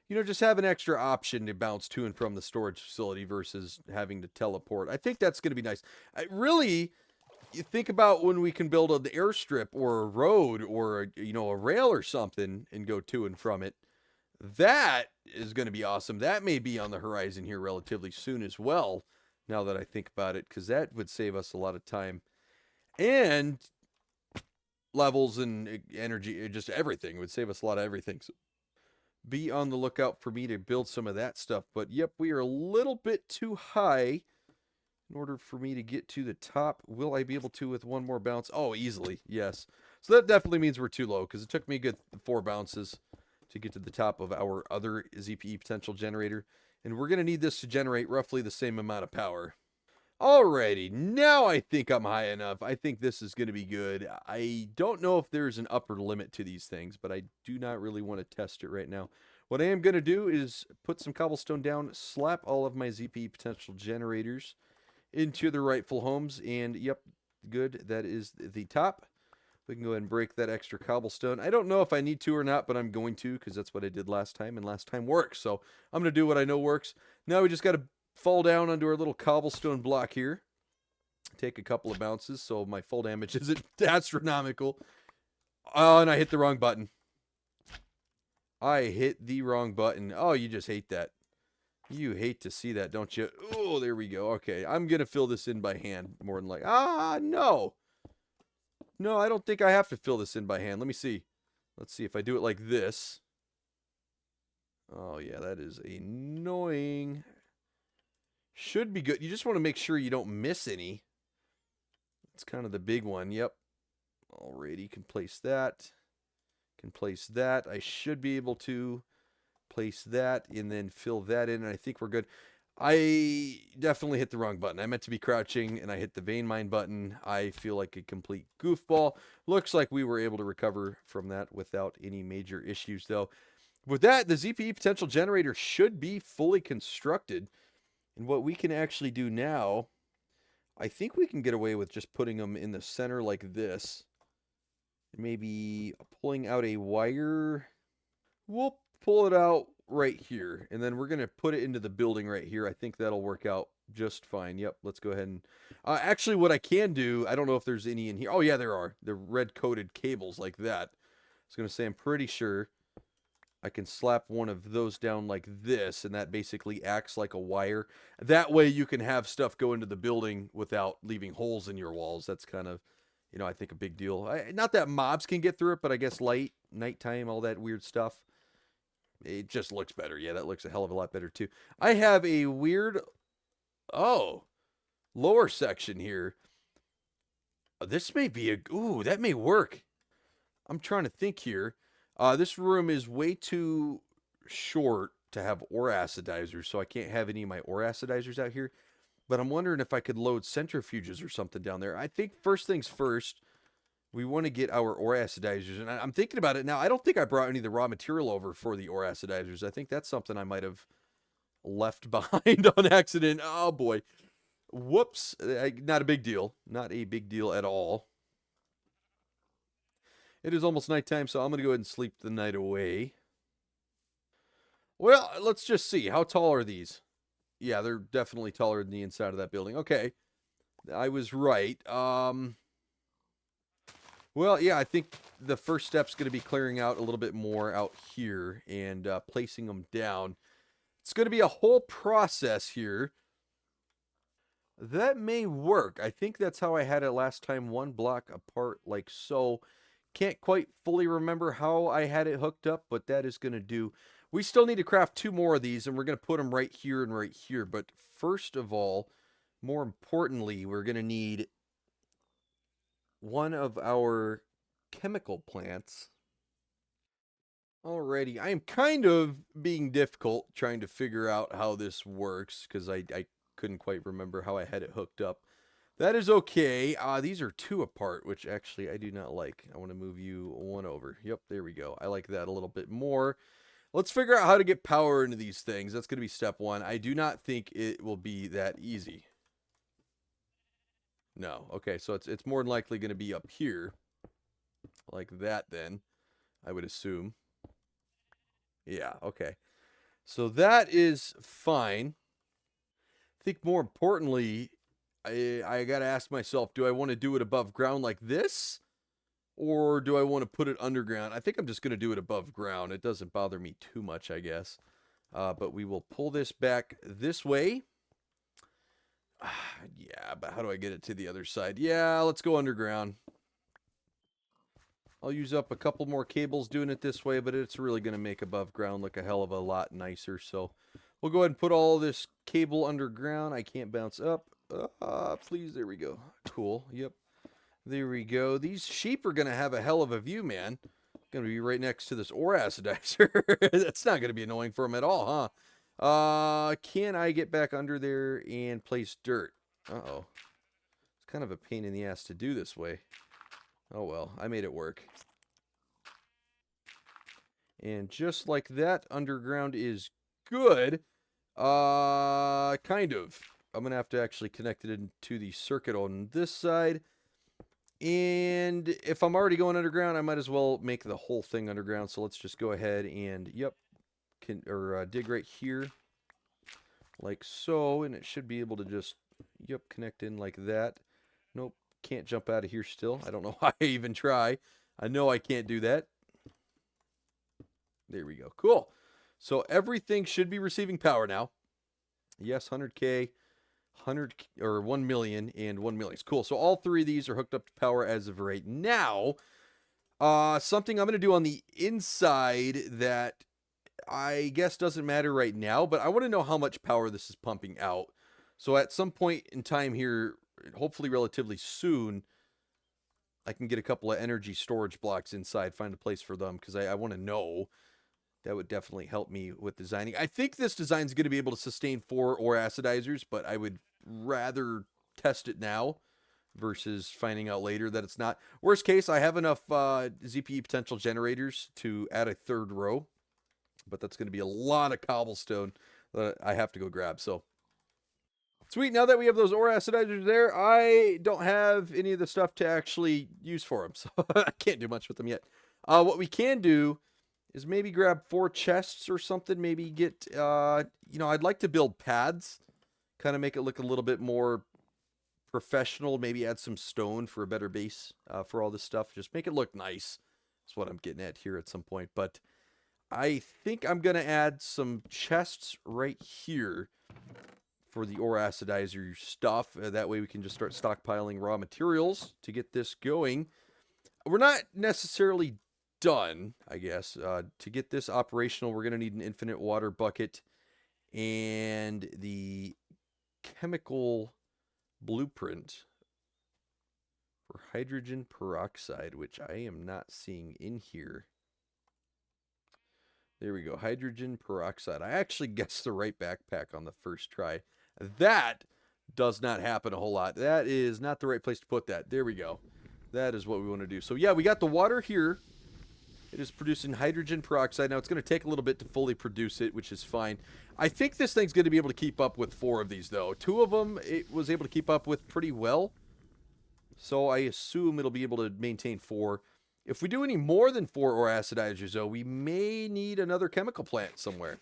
you know, just have an extra option to bounce to and from the storage facility versus having to teleport. I think that's going to be nice. Really, you think about when we can build an airstrip or a road or, you know, a rail or something and go to and from it. That is going to be awesome. That may be on the horizon here relatively soon as well, now that I think about it, because that would save us a lot of time and levels and energy, just everything. It would save us a lot of everything. So be on the lookout for me to build some of that stuff. But yep, we are a little bit too high in order for me to get to the top. Will I be able to with one more bounce? Oh, easily, yes. So that definitely means we're too low, because it took me a good 4 bounces to get to the top of our other ZPE potential generator. And we're going to need this to generate roughly the same amount of power. Alrighty, now I think I'm high enough. I think this is going to be good. I don't know if there's an upper limit to these things, but I do not really want to test it right now. What I am going to do is put some cobblestone down, slap all of my ZPE potential generators into the rightful homes, and yep, good, that is the top. We can go ahead and break that extra cobblestone. I don't know if I need to or not, but I'm going to, because that's what I did last time, and last time works. So I'm going to do what I know works. Now we just got to fall down onto our little cobblestone block here. Take a couple of bounces so my fall damage isn't astronomical. Oh, and I hit the wrong button. I hit the wrong button. Oh, you just hate that. You hate to see that, don't you? Oh, there we go. Okay, I'm going to fill this in by hand more than like. No. No, I don't think I have to fill this in by hand. Let me see. Let's see if I do it like this. Oh, yeah, that is annoying. Should be good. You just want to make sure you don't miss any. It's kind of the big one. Yep. Alrighty, can place that. Can place that. I should be able to place that and then fill that in, and I think we're good. I definitely hit the wrong button. I meant to be crouching and I hit the vein mine button. I feel like a complete goofball. Looks like we were able to recover from that without any major issues though. With that, the ZPE potential generator should be fully constructed. And what we can actually do now, I think we can get away with just putting them in the center like this. Maybe pulling out a wire. We'll pull it out right here, and then we're going to put it into the building right here. I think that'll work out just fine. Yep, let's go ahead and... actually, what I can do, I don't know if there's any in here. Oh, yeah, there are. The red-coated cables like that. I was going to say, I'm pretty sure I can slap one of those down like this, and that basically acts like a wire. That way you can have stuff go into the building without leaving holes in your walls. That's kind of, I think a big deal. Not that mobs can get through it, but I guess nighttime, all that weird stuff. It just looks better. Yeah, that looks a hell of a lot better too. I have a weird, lower section here. This may be ooh, that may work. I'm trying to think here. This room is way too short to have ore acidizers, so I can't have any of my ore acidizers out here. But I'm wondering if I could load centrifuges or something down there. I think first things first, we want to get our ore acidizers. And I'm thinking about it now. I don't think I brought any of the raw material over for the ore acidizers. I think that's something I might have left behind on accident. Oh, boy. Whoops. Not a big deal. Not a big deal at all. It is almost nighttime, so I'm going to go ahead and sleep the night away. Well, let's just see. How tall are these? Yeah, they're definitely taller than the inside of that building. Okay. I was right. Well, yeah, I think the first step's going to be clearing out a little bit more out here and placing them down. It's going to be a whole process here. That may work. I think that's how I had it last time, one block apart like so. Can't quite fully remember how I had it hooked up, but that is going to do. We still need to craft 2 more of these, and we're going to put them right here and right here. But first of all, more importantly, we're going to need one of our chemical plants. Alrighty, I am kind of being difficult trying to figure out how this works because I couldn't quite remember how I had it hooked up. That is okay. These are 2 apart, which actually I do not like. I want to move you 1 over. Yep, there we go. I like that a little bit more. Let's figure out how to get power into these things. That's going to be step 1. I do not think it will be that easy. No. Okay, so it's more than likely going to be up here. Like that then, I would assume. Yeah, okay. So that is fine. I think more importantly, I got to ask myself, do I want to do it above ground like this? Or do I want to put it underground? I think I'm just going to do it above ground. It doesn't bother me too much, I guess. But we will pull this back this way. Yeah, but how do I get it to the other side? Yeah, let's go underground. I'll use up a couple more cables doing it this way, but it's really going to make above ground look a hell of a lot nicer. So we'll go ahead and put all this cable underground. I can't bounce up. Please, there we go. Cool, yep. There we go. These sheep are going to have a hell of a view, man. Going to be right next to this ore acidizer. That's not going to be annoying for them at all, huh? Can I get back under there and place dirt? Uh-oh. It's kind of a pain in the ass to do this way. Oh, well. I made it work. And just like that, underground is good. Kind of. I'm going to have to actually connect it into the circuit on this side. And if I'm already going underground, I might as well make the whole thing underground. So let's just go ahead and, yep, dig right here, like so. And it should be able to just, yep, connect in like that. Nope, can't jump out of here still. I don't know why I even try. I know I can't do that. There we go. Cool. So everything should be receiving power now. Yes, 100K. 100 or 1 million and 1 million. Cool. So all 3 of these are hooked up to power as of right now. Something I'm going to do on the inside that I guess doesn't matter right now, but I want to know how much power this is pumping out. So at some point in time here, hopefully relatively soon, I can get a couple of energy storage blocks inside, find a place for them because I want to know. That would definitely help me with designing. I think this design is going to be able to sustain 4 ore acidizers, but I would rather test it now versus finding out later that it's not. Worst case, I have enough ZPE potential generators to add a 3rd row, but that's going to be a lot of cobblestone that I have to go grab. So sweet. Now that we have those ore acidizers there, I don't have any of the stuff to actually use for them, so I can't do much with them yet. What we can do is maybe grab 4 chests or something. Maybe get, I'd like to build pads, kind of make it look a little bit more professional. Maybe add some stone for a better base for all this stuff. Just make it look nice. That's what I'm getting at here at some point. But I think I'm going to add some chests right here for the ore acidizer stuff. That way we can just start stockpiling raw materials to get this going. We're not necessarily done, I guess. To get this operational, we're going to need an infinite water bucket and the chemical blueprint for hydrogen peroxide, which I am not seeing in here. There we go, hydrogen peroxide. I actually guessed the right backpack on the first try. That does not happen a whole lot. That is not the right place to put that. There we go. That is what we want to do. So yeah, we got the water here. It is producing hydrogen peroxide. Now, it's going to take a little bit to fully produce it, which is fine. I think this thing's going to be able to keep up with 4 of these, though. 2 of them it was able to keep up with pretty well. So I assume it'll be able to maintain 4. If we do any more than 4 ore acidizers, though, we may need another chemical plant somewhere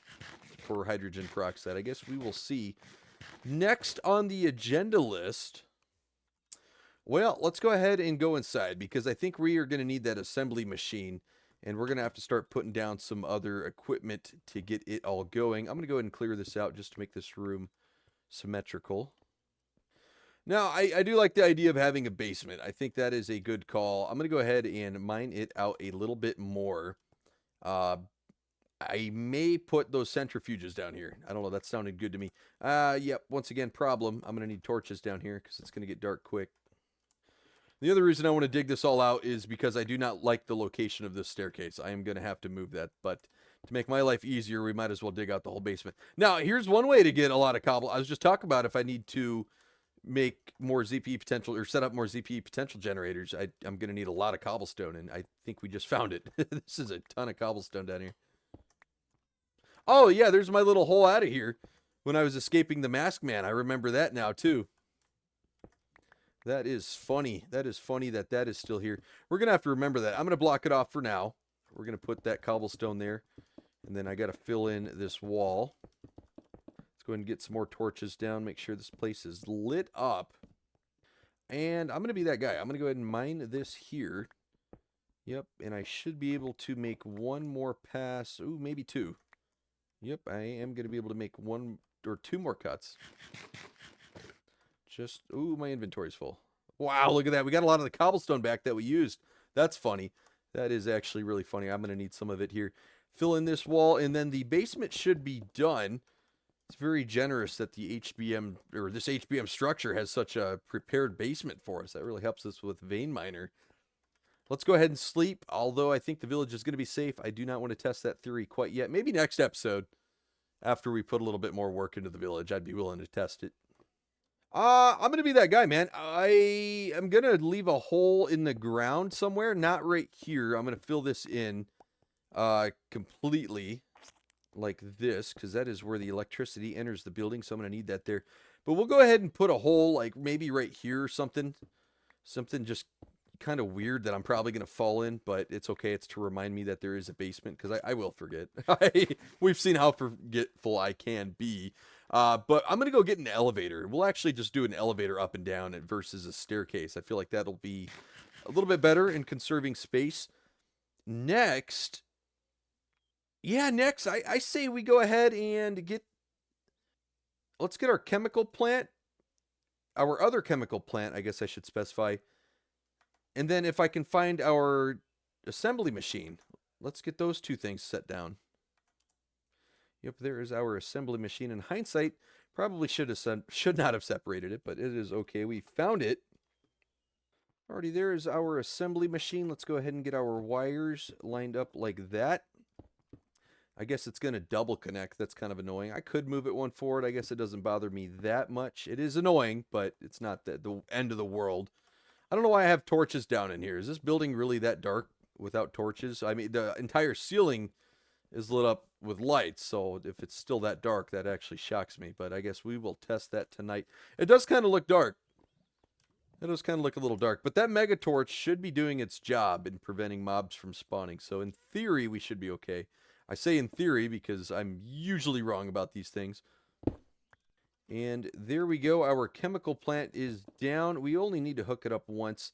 for hydrogen peroxide. I guess we will see. Next on the agenda list, well, let's go ahead and go inside, because I think we are going to need that assembly machine. And we're going to have to start putting down some other equipment to get it all going. I'm going to go ahead and clear this out just to make this room symmetrical. Now, I do like the idea of having a basement. I think that is a good call. I'm going to go ahead and mine it out a little bit more. I may put those centrifuges down here. I don't know. That sounded good to me. Yep. Once again, problem. I'm going to need torches down here because it's going to get dark quick. The other reason I want to dig this all out is because I do not like the location of this staircase. I am going to have to move that, but to make my life easier, we might as well dig out the whole basement. Now, here's one way to get a lot of cobble. I was just talking about if I need to make more ZPE potential or set up more ZPE potential generators, I'm going to need a lot of cobblestone, and I think we just found it. This is a ton of cobblestone down here. Oh, yeah, there's my little hole out of here when I was escaping the Masked Man. I remember that now, too. That is funny. That is funny that that is still here. We're going to have to remember that. I'm going to block it off for now. We're going to put that cobblestone there. And then I got to fill in this wall. Let's go ahead and get some more torches down. Make sure this place is lit up. And I'm going to be that guy. I'm going to go ahead and mine this here. Yep. And I should be able to make one more pass. Ooh, maybe 2. Yep. I am going to be able to make 1 or 2 more cuts. Just, ooh, my inventory's full. Wow, look at that. We got a lot of the cobblestone back that we used. That's funny. That is actually really funny. I'm going to need some of it here. Fill in this wall, and then the basement should be done. It's very generous that the HBM, or this HBM structure has such a prepared basement for us. That really helps us with vein miner. Let's go ahead and sleep, although I think the village is going to be safe. I do not want to test that theory quite yet. Maybe next episode, after we put a little bit more work into the village, I'd be willing to test it. I'm going to be that guy, man. I am going to leave a hole in the ground somewhere. Not right here. I'm going to fill this in completely like this, because that is where the electricity enters the building, so I'm going to need that there. But we'll go ahead and put a hole like maybe right here or something. Something just kind of weird that I'm probably going to fall in, but it's okay. It's to remind me that there is a basement, because I will forget. We've seen how forgetful I can be. But I'm going to go get an elevator. We'll actually just do an elevator up and down versus a staircase. I feel like that'll be a little bit better in conserving space. Next, I say we go ahead and let's get our chemical plant. Our other chemical plant, I guess I should specify. And then if I can find our assembly machine, let's get those 2 things set down. Yep, there is our assembly machine. In hindsight, probably should not have separated it, but it is okay. We found it. Alrighty, there is our assembly machine. Let's go ahead and get our wires lined up like that. I guess it's going to double connect. That's kind of annoying. I could move it one forward. I guess it doesn't bother me that much. It is annoying, but it's not the end of the world. I don't know why I have torches down in here. Is this building really that dark without torches? I mean, the entire ceiling is lit up with lights, so if it's still that dark, that actually shocks me. But I guess we will test that tonight. It does kind of look dark. It does kind of look a little dark, but that mega torch should be doing its job in preventing mobs from spawning. So in theory, we should be okay. I say in theory because I'm usually wrong about these things. And there we go. Our chemical plant is down. We only need to hook it up once.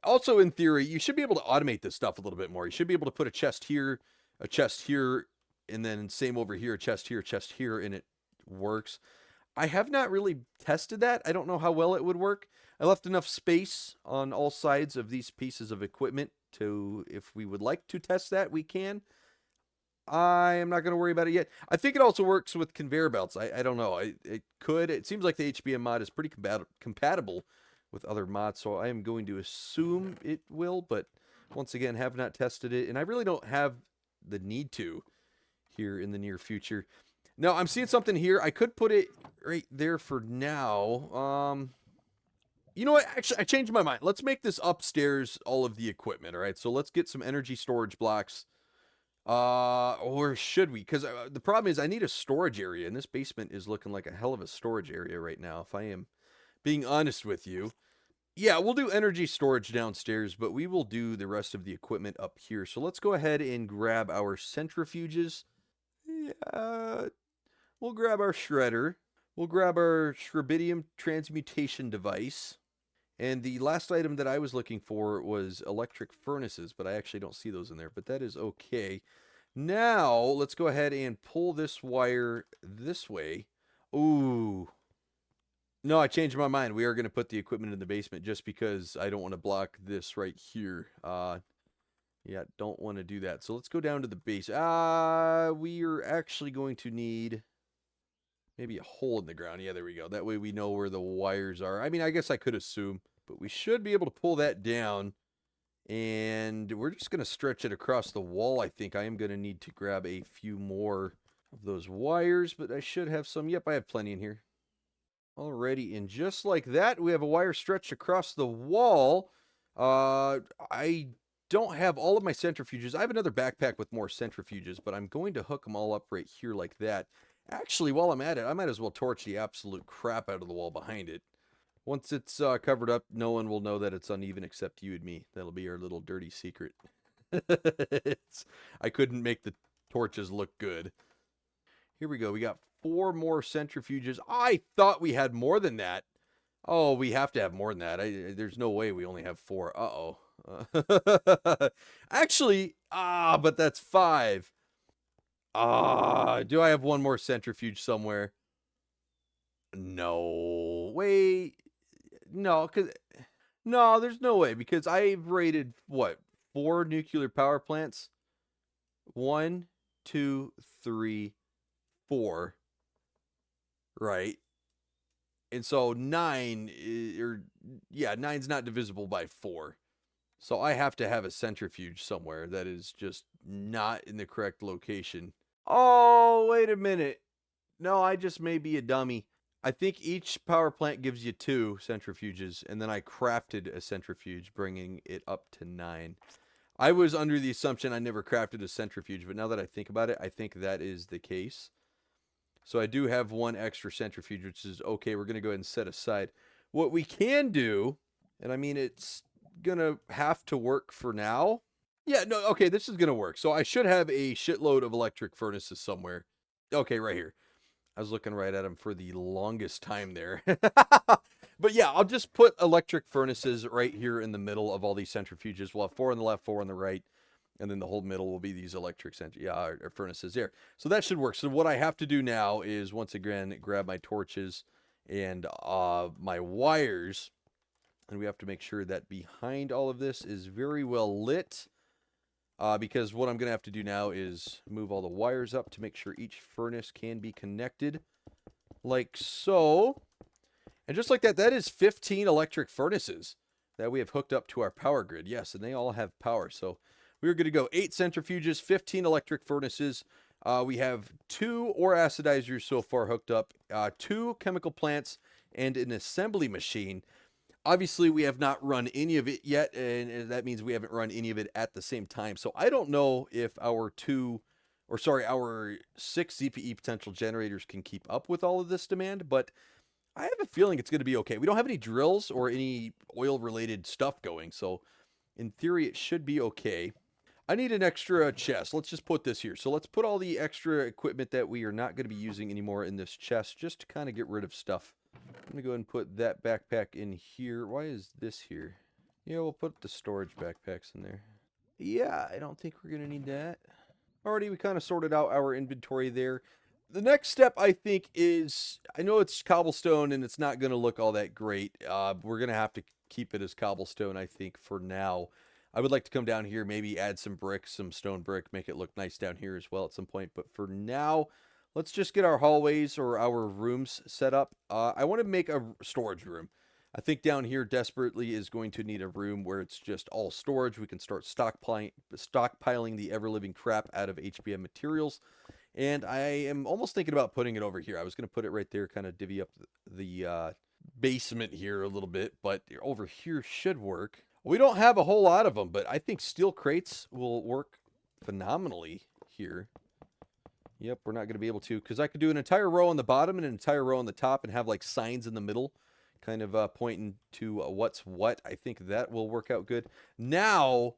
Also, in theory, you should be able to automate this stuff a little bit more. You should be able to put a chest here, and then same over here, a chest here, and it works. I have not really tested that. I don't know how well it would work. I left enough space on all sides of these pieces of equipment to, if we would like to test that, we can. I am not going to worry about it yet. I think it also works with conveyor belts. I don't know. It could. It seems like the HBM mod is pretty compatible with other mods, so I am going to assume it will, but once again, have not tested it, and I really don't have the need to here in the near future. Now, I'm seeing something here. I could put it right there for now. You know what? Actually, I changed my mind. Let's make this upstairs all of the equipment, all right? So let's get some energy storage blocks. Or should we? Because the problem is I need a storage area, and this basement is looking like a hell of a storage area right now, if I am being honest with you. Yeah, we'll do energy storage downstairs, but we will do the rest of the equipment up here. So let's go ahead and grab our centrifuges. Yeah, we'll grab our shredder. We'll grab our shrebidium transmutation device. And the last item that I was looking for was electric furnaces, but I actually don't see those in there, but that is okay. Now, let's go ahead and pull this wire this way. Ooh. No, I changed my mind. We are going to put the equipment in the basement just because I don't want to block this right here. Yeah, don't want to do that. So let's go down to the base. We are actually going to need maybe a hole in the ground. Yeah, there we go. That way we know where the wires are. I mean, I guess I could assume, but we should be able to pull that down. And we're just going to stretch it across the wall, I think. I am going to need to grab a few more of those wires, but I should have some. Yep, I have plenty in here. Alrighty, and just like that, we have a wire stretched across the wall. I don't have all of my centrifuges. I have another backpack with more centrifuges, but I'm going to hook them all up right here like that. Actually, while I'm at it, I might as well torch the absolute crap out of the wall behind it. Once it's covered up, no one will know that it's uneven except you and me. That'll be our little dirty secret. I couldn't make the torches look good. Here we go. We got 4 more centrifuges. I thought we had more than that. Oh, we have to have more than that. There's no way we only have 4. Uh-oh. Actually, but that's 5. Do I have one more centrifuge somewhere? No. Wait. No, there's no way, because I've rated, what, 4 nuclear power plants? 1, 2, 3, 4. Right? And so 9, nine's not divisible by 4. So I have to have a centrifuge somewhere that is just not in the correct location. Oh, wait a minute. No, I just may be a dummy. I think each power plant gives you 2 centrifuges, and then I crafted a centrifuge, bringing it up to 9. I was under the assumption I never crafted a centrifuge, but now that I think about it, I think that is the case. So I do have 1 extra centrifuge, which is okay. We're going to go ahead and set aside. What we can do, and I mean, it's going to have to work for now. Yeah, no, okay, this is going to work. So I should have a shitload of electric furnaces somewhere. Okay, right here. I was looking right at them for the longest time there. But yeah, I'll just put electric furnaces right here in the middle of all these centrifuges. We'll have 4 on the left, 4 on the right. And then the whole middle will be these electric furnaces there. So that should work. So what I have to do now is, once again, grab my torches and my wires. And we have to make sure that behind all of this is very well lit. Because what I'm going to have to do now is move all the wires up to make sure each furnace can be connected. Like so. And just like that, that is 15 electric furnaces that we have hooked up to our power grid. Yes, and they all have power. So we're going to go 8 centrifuges, 15 electric furnaces. We have 2 ore acidizers so far hooked up, 2 chemical plants, and an assembly machine. Obviously, we have not run any of it yet, and that means we haven't run any of it at the same time. So I don't know if our 6 ZPE potential generators can keep up with all of this demand, but I have a feeling it's going to be okay. We don't have any drills or any oil-related stuff going, so in theory, it should be okay. I need an extra chest. Let's just put this here. So let's put all the extra equipment that we are not going to be using anymore in this chest, just to kind of get rid of stuff. I'm going to go ahead and put that backpack in here. Why is this here? Yeah, we'll put the storage backpacks in there. Yeah, I don't think we're going to need that. Already, we kind of sorted out our inventory there. The next step, I think, is, I know it's cobblestone and it's not going to look all that great. We're going to have to keep it as cobblestone, I think, for now. I would like to come down here, maybe add some bricks, some stone brick, make it look nice down here as well at some point. But for now, let's just get our hallways or our rooms set up. I want to make a storage room. I think down here desperately is going to need a room where it's just all storage. We can start stockpiling the ever-living crap out of HBM materials. And I am almost thinking about putting it over here. I was going to put it right there, kind of divvy up the basement here a little bit. But over here should work. We don't have a whole lot of them, but I think steel crates will work phenomenally here. Yep, we're not going to be able to, because I could do an entire row on the bottom and an entire row on the top and have like signs in the middle, kind of pointing to what's what. I think that will work out good. Now,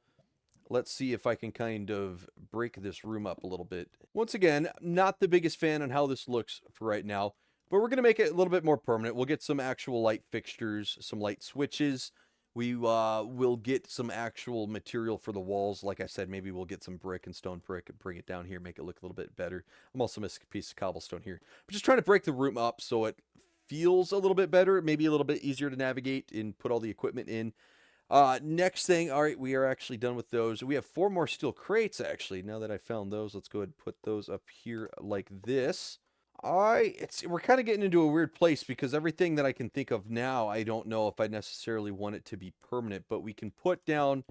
let's see if I can kind of break this room up a little bit. Once again, not the biggest fan on how this looks for right now, but we're going to make it a little bit more permanent. We'll get some actual light fixtures, some light switches. We will get some actual material for the walls. Like I said, maybe we'll get some brick and stone brick and bring it down here, make it look a little bit better. I'm also missing a piece of cobblestone here. I'm just trying to break the room up so it feels a little bit better, maybe a little bit easier to navigate and put all the equipment in. Next thing, all right, we are actually done with those. We have 4 more steel crates, actually. Now that I found those, let's go ahead and put those up here like this. We're kind of getting into a weird place because everything that I can think of now, I don't know if I necessarily want it to be permanent, but we can put down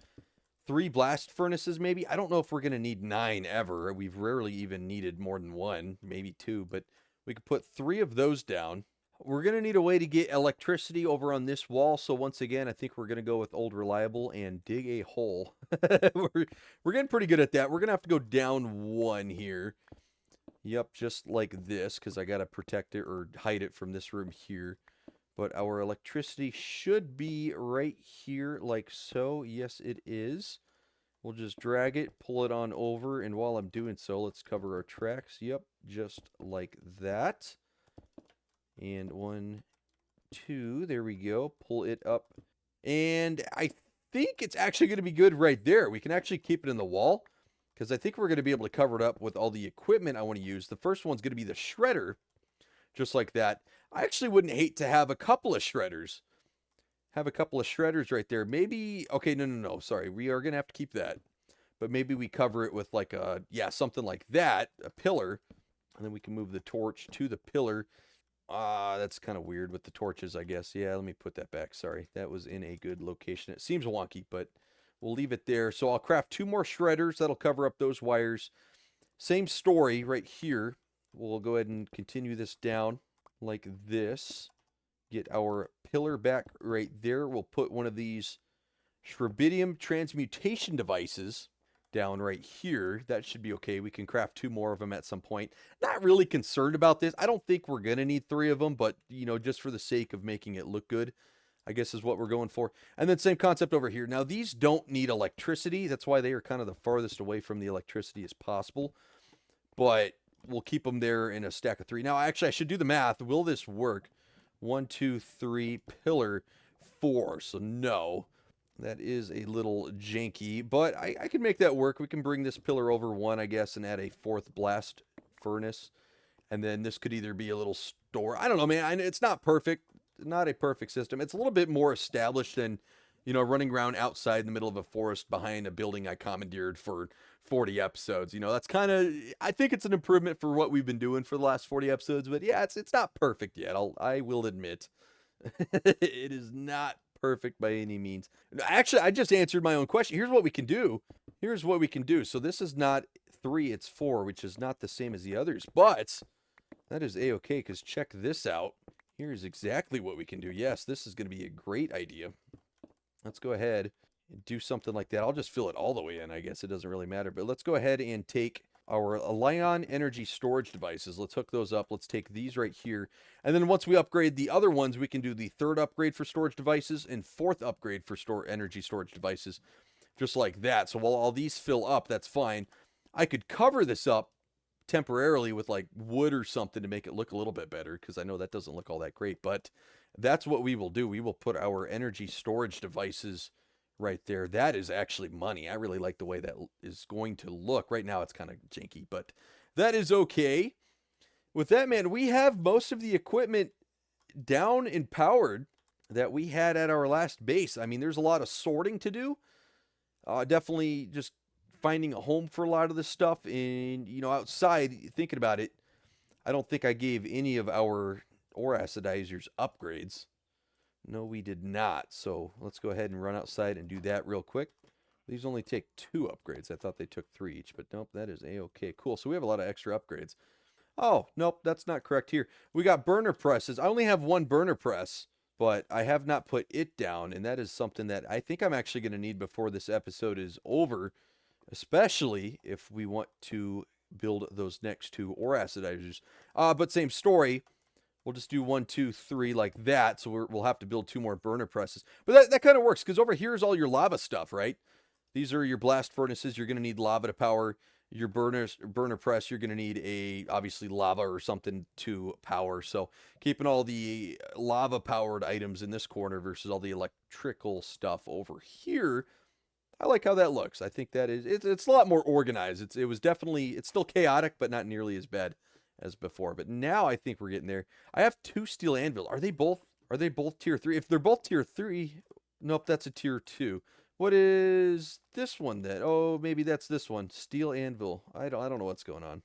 3 blast furnaces maybe. I don't know if we're going to need 9 ever. We've rarely even needed more than 1, maybe 2, but we could put 3 of those down. We're going to need a way to get electricity over on this wall, so once again, I think we're going to go with old reliable and dig a hole. We're getting pretty good at that. We're going to have to go down 1 here. Yep, just like this, because I got to protect it or hide it from this room here. But our electricity should be right here, like so. Yes, it is. We'll just drag it, pull it on over, and while I'm doing so, let's cover our tracks. Yep, just like that. And 1, 2, there we go. Pull it up. And I think it's actually going to be good right there. We can actually keep it in the wall, because I think we're going to be able to cover it up with all the equipment I want to use. The first one's going to be the shredder, just like that. I actually wouldn't hate to have a couple of shredders. Have a couple of shredders right there. Maybe, okay, no, sorry. We are going to have to keep that. But maybe we cover it with like a, yeah, something like that, a pillar. And then we can move the torch to the pillar. That's kind of weird with the torches, I guess. Yeah, let me put that back. Sorry, that was in a good location. It seems wonky, but we'll leave it there. So I'll craft 2 more shredders. That'll cover up those wires. Same story right here. We'll go ahead and continue this down like this. Get our pillar back right there. We'll put one of these Shrebidium transmutation devices down right here. That should be okay. We can craft 2 more of them at some point. Not really concerned about this. I don't think we're going to need 3 of them, but, you know, just for the sake of making it look good, I guess is what we're going for. And then same concept over here. Now, these don't need electricity. That's why they are kind of the farthest away from the electricity as possible. But we'll keep them there in a stack of 3. Now, actually, I should do the math. Will this work? 1, 2, 3, pillar, 4. So, no. That is a little janky, but I can make that work. We can bring this pillar over 1, I guess, and add a 4th blast furnace. And then this could either be a little store. I don't know, man. It's not perfect. Not a perfect system. It's a little bit more established than, you know, running around outside in the middle of a forest behind a building I commandeered for 40 episodes. You know, that's kind of, I think it's an improvement for what we've been doing for the last 40 episodes. But yeah, it's not perfect yet. I will admit. It is not perfect by any means. Actually, I just answered my own question. Here's what we can do. here's what we can do. So this is not 3, it's 4, which is not the same as the others, but that is a-okay, because check this out. Here's exactly what we can do. Yes, this is going to be a great idea. Let's go ahead and do something like that. I'll just fill it all the way in. I guess it doesn't really matter. But let's go ahead and take our Ion energy storage devices. Let's hook those up. Let's take these right here. And then once we upgrade the other ones, we can do the 3rd upgrade for storage devices and 4th upgrade for energy storage devices. Just like that. So while all these fill up, that's fine. I could cover this up temporarily with like wood or something to make it look a little bit better, because I know that doesn't look all that great, but that's what we will do. We will put our energy storage devices right there. That is actually money. I really like the way that is going to look. Right now it's kind of janky, but that is okay. With that, man, we have most of the equipment down and powered that we had at our last base. I mean, there's a lot of sorting to do. Definitely just finding a home for a lot of this stuff. And, you know, outside, thinking about it, I don't think I gave any of our ore acidizers upgrades. No, we did not. So let's go ahead and run outside and do that real quick. These only take 2 upgrades. I thought they took 3 each, but nope, that is a-okay. Cool. So we have a lot of extra upgrades. Oh, nope, that's not correct here. We got burner presses. I only have 1 burner press, but I have not put it down, and that is something that I think I'm actually going to need before this episode is over, especially if we want to build those next 2 ore acidizers. But same story. We'll just do 1, 2, 3 like that, so we'll have to build 2 more burner presses. But that kind of works, because over here is all your lava stuff, right? These are your blast furnaces. You're going to need lava to power your burner press. You're going to need obviously lava or something to power. So keeping all the lava powered items in this corner versus all the electrical stuff over here. I like how that looks. I think that it's a lot more organized. It's still chaotic, but not nearly as bad as before. But now I think we're getting there. I have 2 steel anvil. Are they both tier 3? If they're both tier 3, nope, that's a tier 2. What is this one then? Oh, maybe that's this one. Steel anvil. I don't know what's going on.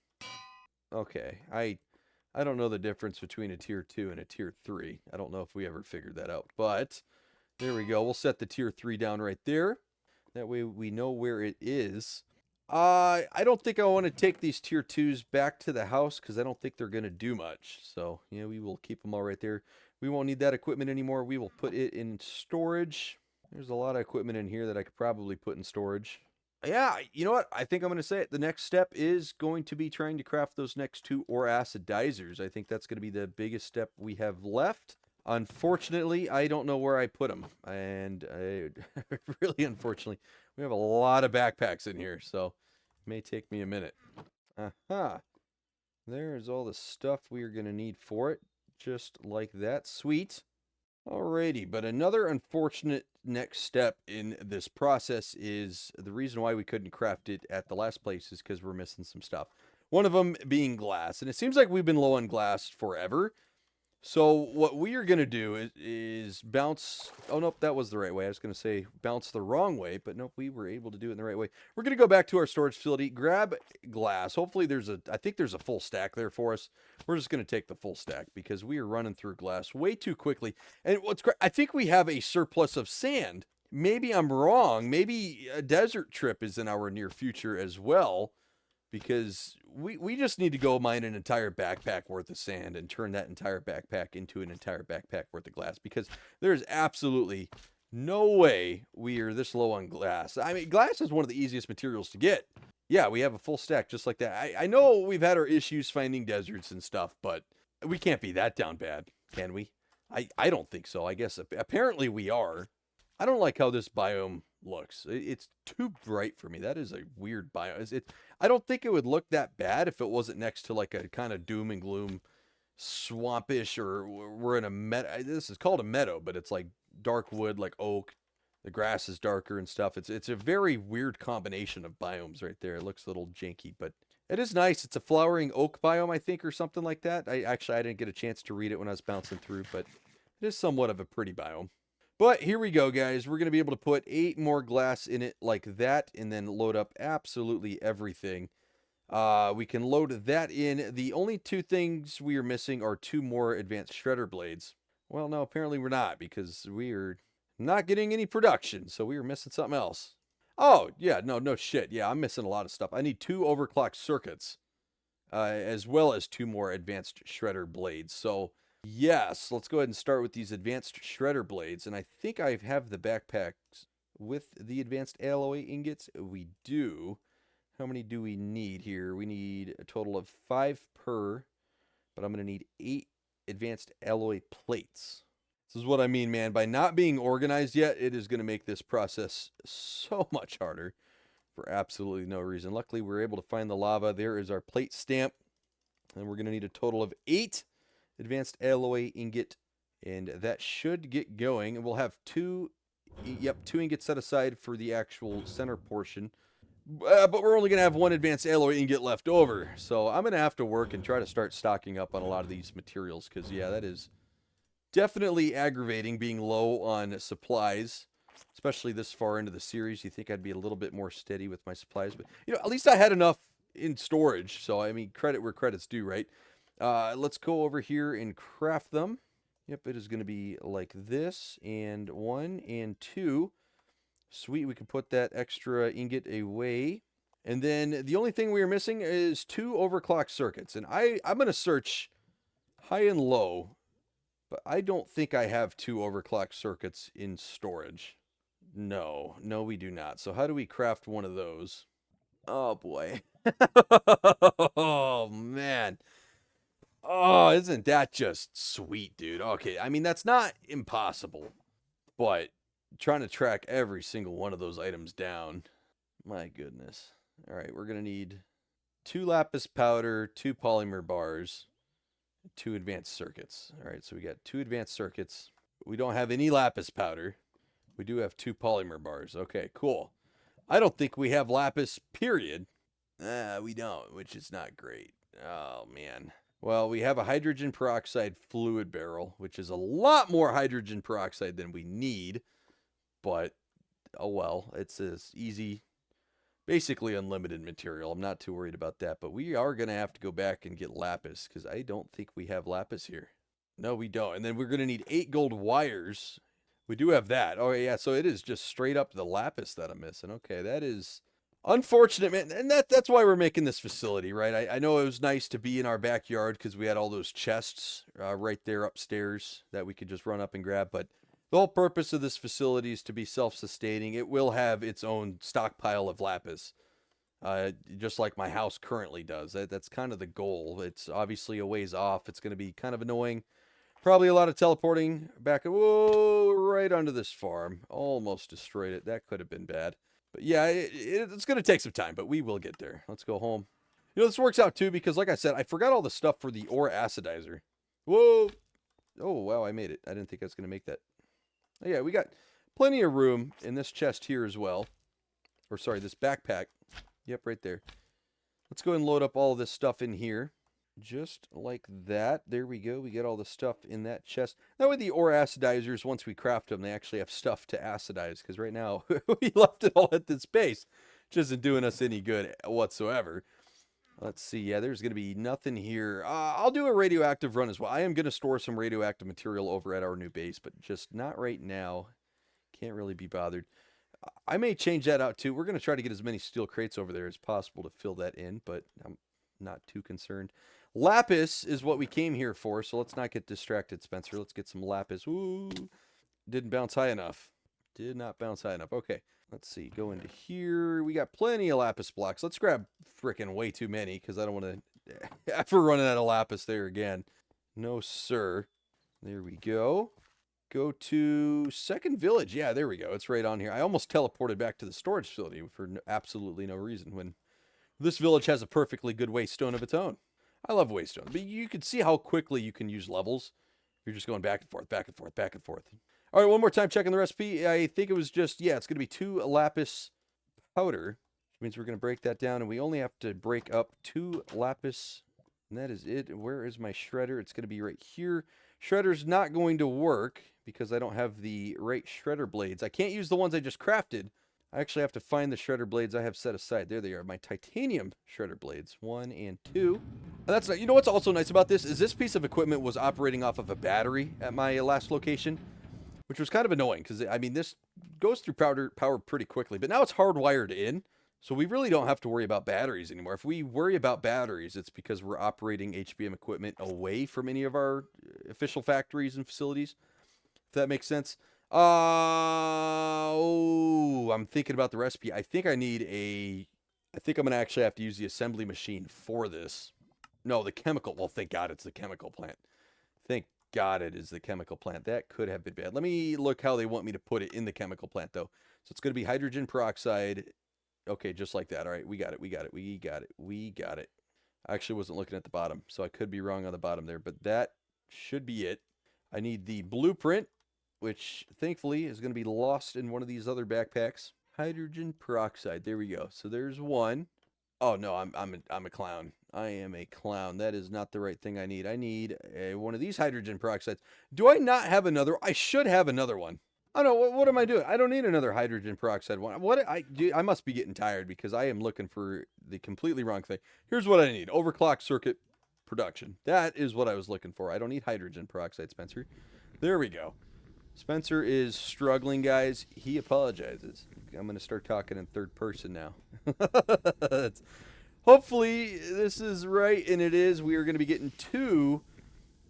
Okay. I don't know the difference between a tier 2 and a tier 3. I don't know if we ever figured that out. But there we go. We'll set the tier 3 down right there. That way we know where it is. I don't think I want to take these tier 2s back to the house, because I don't think they're going to do much. So, yeah, we will keep them all right there. We won't need that equipment anymore. We will put it in storage. There's a lot of equipment in here that I could probably put in storage. Yeah, you know what? I think I'm going to say it. The next step is going to be trying to craft those next 2 ore acidizers. I think that's going to be the biggest step we have left. Unfortunately, I don't know where I put them. And really, unfortunately, we have a lot of backpacks in here, so it may take me a minute. Aha. There's all the stuff we are going to need for it. Just like that. Sweet. Alrighty, but another unfortunate next step in this process is the reason why we couldn't craft it at the last place is because we're missing some stuff. One of them being glass, and it seems like we've been low on glass forever. So what we are going to do is bounce. Oh, nope, that was the right way. I was going to say bounce the wrong way, but nope, we were able to do it in the right way. We're going to go back to our storage facility, grab glass. Hopefully I think there's a full stack there for us. We're just going to take the full stack because we are running through glass way too quickly. And what's great, I think we have a surplus of sand. Maybe I'm wrong. Maybe a desert trip is in our near future as well, because we just need to go mine an entire backpack worth of sand and turn that entire backpack into an entire backpack worth of glass, because there's absolutely no way we are this low on glass. I mean, glass is one of the easiest materials to get. Yeah, we have a full stack just like that. I know we've had our issues finding deserts and stuff, but we can't be that down bad, can we? I don't think so. I guess apparently we are. I don't like how this biome looks. It's too bright for me. That is a weird biome. I don't think it would look that bad if it wasn't next to like a kind of doom and gloom swampish, or we're in a meadow. This is called a meadow, but it's like dark wood, like oak. The grass is darker and stuff. It's a very weird combination of biomes right there. It looks a little janky, but it is nice. It's a flowering oak biome, I think, or something like that. I didn't get a chance to read it when I was bouncing through, but it is somewhat of a pretty biome. But here we go, guys. We're going to be able to put 8 more glass in it like that, and then load up absolutely everything. We can load that in. The only 2 things we are missing are 2 more advanced shredder blades. Well, no, apparently we're not, because we are not getting any production, so we are missing something else. Oh, yeah, no shit. Yeah, I'm missing a lot of stuff. I need 2 overclock circuits, as well as 2 more advanced shredder blades. So, yes, let's go ahead and start with these advanced shredder blades. And I think I have the backpacks with the advanced alloy ingots. We do. How many do we need here? We need a total of 5 per, but I'm going to need 8 advanced alloy plates. This is what I mean, man. By not being organized yet, it is going to make this process so much harder for absolutely no reason. Luckily, we're able to find the lava. There is our plate stamp. And we're going to need a total of 8 advanced alloy ingot. And that should get going. And we'll have 2 ingots set aside for the actual center portion. But we're only going to have 1 advanced alloy ingot left over. So I'm going to have to work and try to start stocking up on a lot of these materials. Because, yeah, that is definitely aggravating being low on supplies, especially this far into the series. You think I'd be a little bit more steady with my supplies, but at least I had enough in storage. So I mean, credit where credit's due, right? Let's go over here and craft them. Yep, it is going to be like this, and 1 and 2. Sweet, we can put that extra ingot away. And then the only thing we are missing is 2 overclock circuits, and I'm going to search high and low. But I don't think I have 2 overclock circuits in storage. No, we do not. So how do we craft one of those? Oh, boy. Oh, man. Oh, isn't that just sweet, dude? Okay, I mean, that's not impossible. But trying to track every single one of those items down. My goodness. All right, we're going to need 2 lapis powder, 2 polymer bars, 2 advanced circuits. All right, so we got 2 advanced circuits. We don't have any lapis powder. We do have 2 polymer bars. Okay, cool. I don't think we have lapis, period. We don't, which is not great. Oh, man. Well, we have a hydrogen peroxide fluid barrel, which is a lot more hydrogen peroxide than we need. But, oh well, it's as easy, basically unlimited material. I'm not too worried about that, but we are going to have to go back and get lapis because I don't think we have lapis here. No, we don't. And then we're going to need 8 gold wires. We do have that. Oh, yeah, so it is just straight up the lapis that I'm missing. Okay, that is unfortunate, man. And that's why we're making this facility, right? I know it was nice to be in our backyard because we had all those chests right there upstairs that we could just run up and grab, but the whole purpose of this facility is to be self-sustaining. It will have its own stockpile of lapis, just like my house currently does. That's kind of the goal. It's obviously a ways off. It's going to be kind of annoying. Probably a lot of teleporting back. Whoa, right onto this farm. Almost destroyed it. That could have been bad. But yeah, it's going to take some time, but we will get there. Let's go home. This works out too because, like I said, I forgot all the stuff for the ore acidizer. Whoa. Oh, wow, I made it. I didn't think I was going to make that. Oh, yeah, we got plenty of room in this chest here as well. Or, sorry, this backpack. Yep, right there. Let's go and load up all this stuff in here. Just like that. There we go. We get all the stuff in that chest. That way the ore acidizers, once we craft them, they actually have stuff to acidize. Because right now, we left it all at this base. Which isn't doing us any good whatsoever. Let's see. Yeah, there's going to be nothing here. I'll do a radioactive run as well. I am going to store some radioactive material over at our new base, but just not right now. Can't really be bothered. I may change that out too. We're going to try to get as many steel crates over there as possible to fill that in, but I'm not too concerned. Lapis is what we came here for, so let's not get distracted, Spencer. Let's get some lapis. Ooh, didn't bounce high enough. Did not bounce high enough. Okay. Let's see, go into here. We got plenty of lapis blocks. Let's grab frickin' way too many because I don't want to ever running out of lapis there again. No, sir. There we go. Go to second village. Yeah, there we go. It's right on here. I almost teleported back to the storage facility for absolutely no reason when this village has a perfectly good waystone of its own. I love waystone, but you can see how quickly you can use levels. You're just going back and forth, back and forth, back and forth. All right, one more time checking the recipe. I think it was just, yeah, it's going to be 2 lapis powder, which means we're going to break that down, and we only have to break up 2 lapis, and that is it. Where is my shredder? It's going to be right here. Shredder's not going to work because I don't have the right shredder blades. I can't use the ones I just crafted. I actually have to find the shredder blades I have set aside. There they are, my titanium shredder blades, 1 and 2. And that's not, you know what's also nice about this is this piece of equipment was operating off of a battery at my last location. which was kind of annoying because, I mean, this goes through power pretty quickly, but now it's hardwired in. So we really don't have to worry about batteries anymore. If we worry about batteries, it's because we're operating HBM equipment away from any of our official factories and facilities. If that makes sense. Oh, I'm thinking about the recipe. I think I'm going to actually have to use the assembly machine for this. No, the chemical. Well, thank God it's the chemical plant. Thank God it is the chemical plant. That could have been bad. Let me look how they want me to put it in the chemical plant, though. So it's going to be hydrogen peroxide. Okay, just like that. All right, we got it. I actually wasn't looking at the bottom, so I could be wrong on the bottom there, but that should be it. I need the blueprint, which thankfully is going to be lost in one of these other backpacks. Hydrogen peroxide. There we go. So there's one. Oh no, I'm a clown. I am a clown. That is not the right thing I need. I need one of these hydrogen peroxides. Do I not have another? I should have another one. I don't know. What am I doing? I don't need another hydrogen peroxide one. I must be getting tired because I am looking for the completely wrong thing. Here's what I need. Overclock circuit production. That is what I was looking for. I don't need hydrogen peroxide, Spencer. There we go. Spencer is struggling, guys. He apologizes. I'm going to start talking in third person now. Hopefully this is right, and it is. We are going to be getting 2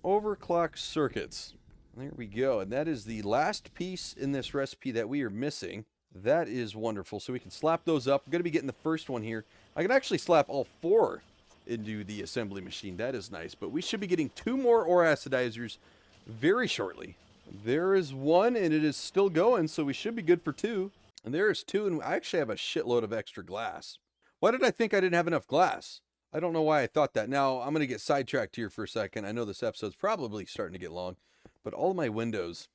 overclock circuits. There we go. And that is the last piece in this recipe that we are missing. That is wonderful. So we can slap those up. We're going to be getting the first one here. I can actually slap all 4 into the assembly machine. That is nice. But we should be getting 2 more ore acidizers very shortly. There is 1, and it is still going, so we should be good for 2. And there is 2, and I actually have a shitload of extra glass. Why did I think I didn't have enough glass? I don't know why I thought that. Now, I'm going to get sidetracked here for a second. I know this episode's probably starting to get long. But all my windows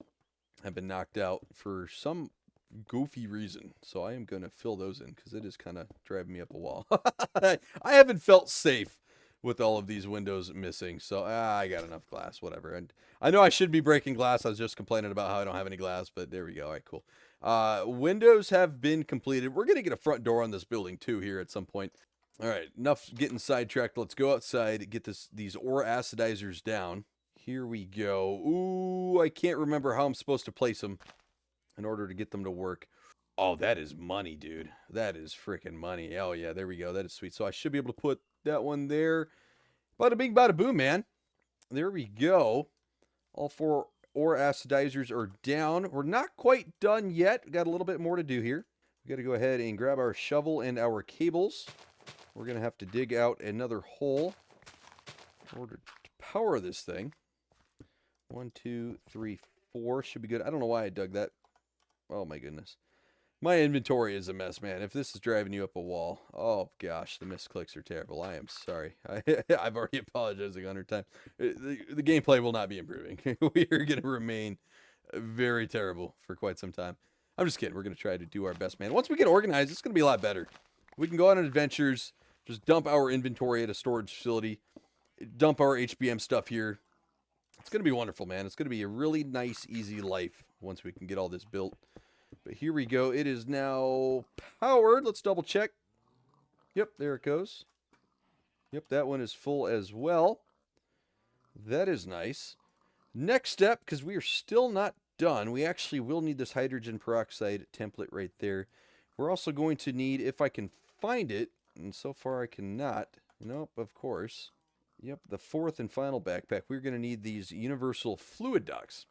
have been knocked out for some goofy reason. So I am going to fill those in because it is kind of driving me up a wall. I haven't felt safe with all of these windows missing. So I got enough glass, whatever. And I know I should be breaking glass. I was just complaining about how I don't have any glass, but there we go. All right, cool. Windows have been completed. We're going to get a front door on this building too here at some point. All right, enough getting sidetracked. Let's go outside, get these ore acidizers down. Here we go. Ooh, I can't remember how I'm supposed to place them in order to get them to work. Oh, that is money, dude. That is freaking money. Oh, yeah, there we go. That is sweet. So I should be able to put that one there. Bada bing, bada boom, man. There we go. All 4 ore acidizers are down. We're not quite done yet. We got a little bit more to do here. We got to go ahead and grab our shovel and our cables. We're going to have to dig out another hole in order to power this thing. 1, 2, 3, 4 should be good. I don't know why I dug that. Oh my goodness. My inventory is a mess, man. If this is driving you up a wall, oh gosh, the misclicks are terrible. I am sorry. I've already apologized 100 times. The gameplay will not be improving. We are going to remain very terrible for quite some time. I'm just kidding. We're going to try to do our best, man. Once we get organized, it's going to be a lot better. We can go on adventures, just dump our inventory at a storage facility, dump our HBM stuff here. It's going to be wonderful, man. It's going to be a really nice, easy life once we can get all this built. But here we go. It is now powered. Let's double check. Yep, there it goes. Yep, that one is full as well. That is nice. Next step, because we are still not done, we actually will need this hydrogen peroxide template right there. We're also going to need, if I can find it, and so far I cannot. Nope, of course. Yep, the 4th and final backpack. We're going to need these universal fluid ducts.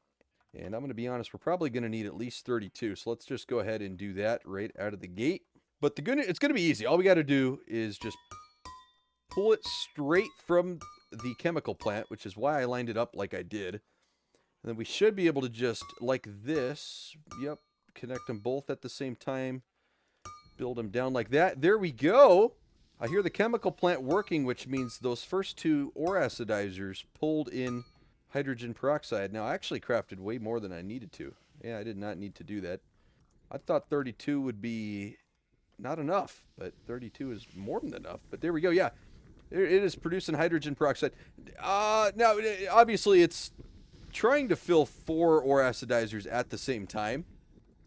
And I'm going to be honest, we're probably going to need at least 32. So let's just go ahead and do that right out of the gate. But it's going to be easy. All we got to do is just pull it straight from the chemical plant, which is why I lined it up like I did. And then we should be able to just, like this, yep, connect them both at the same time. Build them down like that. There we go. I hear the chemical plant working, which means those first 2 ore acidizers pulled in hydrogen peroxide. Now, I actually crafted way more than I needed to. Yeah, I did not need to do that. I thought 32 would be not enough, but 32 is more than enough. But there we go. Yeah, it is producing hydrogen peroxide. Now, obviously, it's trying to fill 4 ore acidizers at the same time,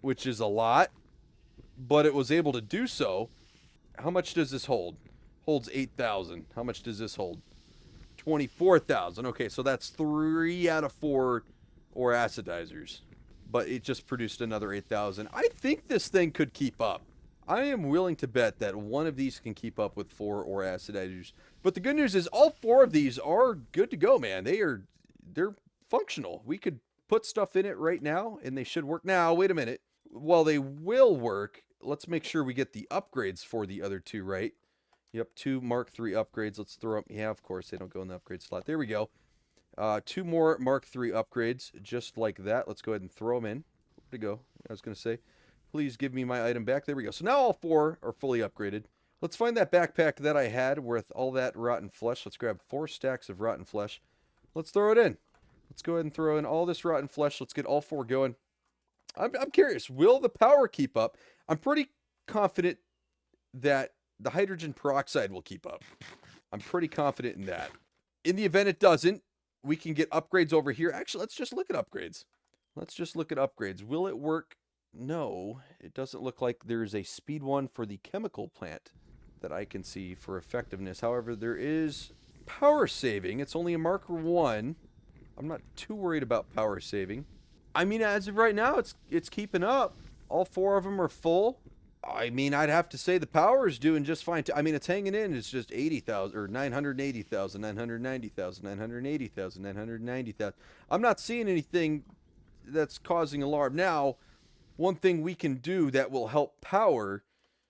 which is a lot, but it was able to do so. How much does this hold? Holds 8,000. How much does this hold? 24,000. Okay, so that's 3 out of 4 ore acidizers. but it just produced another 8,000. I think this thing could keep up. I am willing to bet that one of these can keep up with 4 ore acidizers. But the good news is all 4 of these are good to go, man. They're functional. We could put stuff in it right now, and they should work. Now, wait a minute. While they will work, let's make sure we get the upgrades for the other 2 right. Yep, 2 Mark III upgrades. Let's throw up. Yeah, of course, they don't go in the upgrade slot. There we go. 2 more Mark III upgrades, just like that. Let's go ahead and throw them in. Where'd it go? I was going to say, please give me my item back. There we go. So now all 4 are fully upgraded. Let's find that backpack that I had with all that rotten flesh. Let's grab 4 stacks of rotten flesh. Let's throw it in. Let's go ahead and throw in all this rotten flesh. Let's get all 4 going. I'm curious, will the power keep up? I'm pretty confident that the hydrogen peroxide will keep up. I'm pretty confident in that. In the event it doesn't, we can get upgrades over here. Actually, let's just look at upgrades. Let's just look at upgrades. Will it work? No, it doesn't look like there's a speed one for the chemical plant that I can see for effectiveness. However, there is power saving. It's only a marker 1. I'm not too worried about power saving. I mean, as of right now, it's keeping up. All 4 of them are full. I mean, I'd have to say the power is doing just fine. I mean, it's hanging in. It's just 80,000 or 980,000, 990,000, 980,000, 990,000. I'm not seeing anything that's causing alarm. Now, one thing we can do that will help power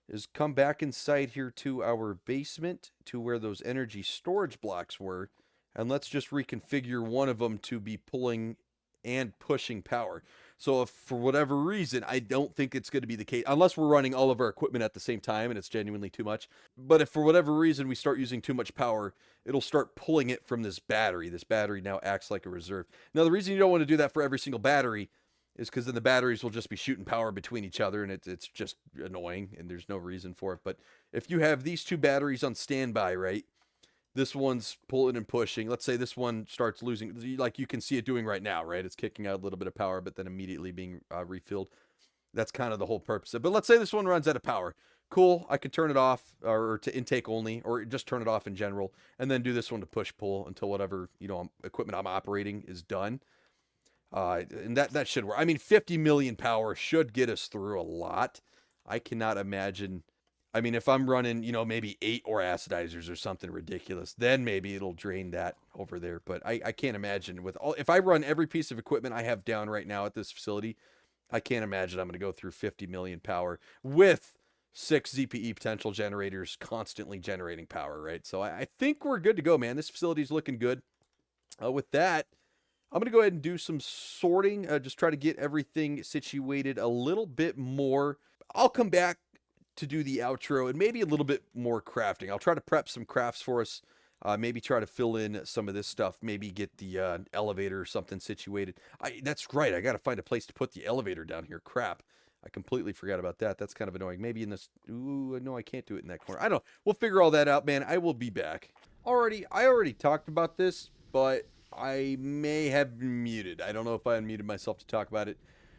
is come back inside here to our basement to where those energy storage blocks were. And let's just reconfigure one of them to be pulling and pushing power. So if for whatever reason, I don't think it's going to be the case, unless we're running all of our equipment at the same time and it's genuinely too much. But if for whatever reason we start using too much power, it'll start pulling it from this battery. This battery now acts like a reserve. Now, the reason you don't want to do that for every single battery is because then the batteries will just be shooting power between each other, and it's just annoying, and there's no reason for it. But if you have these 2 batteries on standby, right, this one's pulling and pushing. Let's say this one starts losing, like you can see it doing right now, right? It's kicking out a little bit of power, but then immediately being refilled. That's kind of the whole purpose. But let's say this one runs out of power. Cool, I could turn it off or to intake only, or just turn it off in general, and then do this one to push-pull until whatever, equipment I'm operating is done. And that should work. I mean, 50 million power should get us through a lot. I cannot imagine. I mean, if I'm running, maybe 8 ore acidizers or something ridiculous, then maybe it'll drain that over there. But I can't imagine if I run every piece of equipment I have down right now at this facility, I can't imagine I'm going to go through 50 million power with 6 ZPE potential generators constantly generating power, right? So I think we're good to go, man. This facility's looking good. With that, I'm going to go ahead and do some sorting, just try to get everything situated a little bit more. I'll come back to do the outro and maybe a little bit more crafting. I'll try to prep some crafts for us, maybe try to fill in some of this stuff, maybe get the elevator or something situated. That's right, I got to find a place to put the elevator down here. Crap, I completely forgot about that. That's kind of annoying. Maybe in this, ooh, no, I can't do it in that corner. I don't know. We'll figure all that out, man. I will be back. I already talked about this, but I may have muted. I don't know if I unmuted myself to talk about it.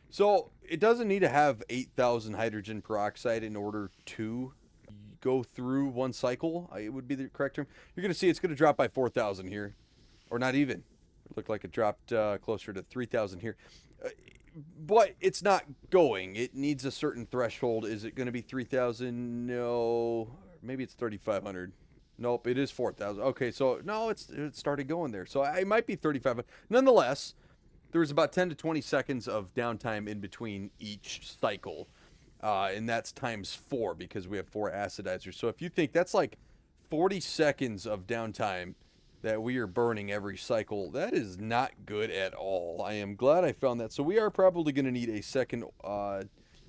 So it doesn't need to have 8,000 hydrogen peroxide in order to go through one cycle. It would be the correct term. You're going to see it's going to drop by 4,000 here, or not even. It looked like it dropped closer to 3,000 here. But it's not going. It needs a certain threshold. Is it going to be 3,000? No. Maybe it's 3,500. Nope, it is 4,000. Okay, so no, it started going there. So it might be 3,500. Nonetheless, there was about 10 to 20 seconds of downtime in between each cycle. And that's times 4 because we have 4 acidizers. So if you think that's like 40 seconds of downtime that we are burning every cycle, that is not good at all. I am glad I found that. So we are probably going to need a second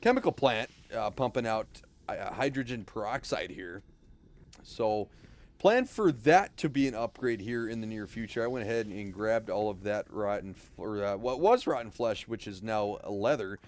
chemical plant pumping out hydrogen peroxide here. So plan for that to be an upgrade here in the near future. I went ahead and grabbed all of that rotten, or what was rotten flesh, which is now leather,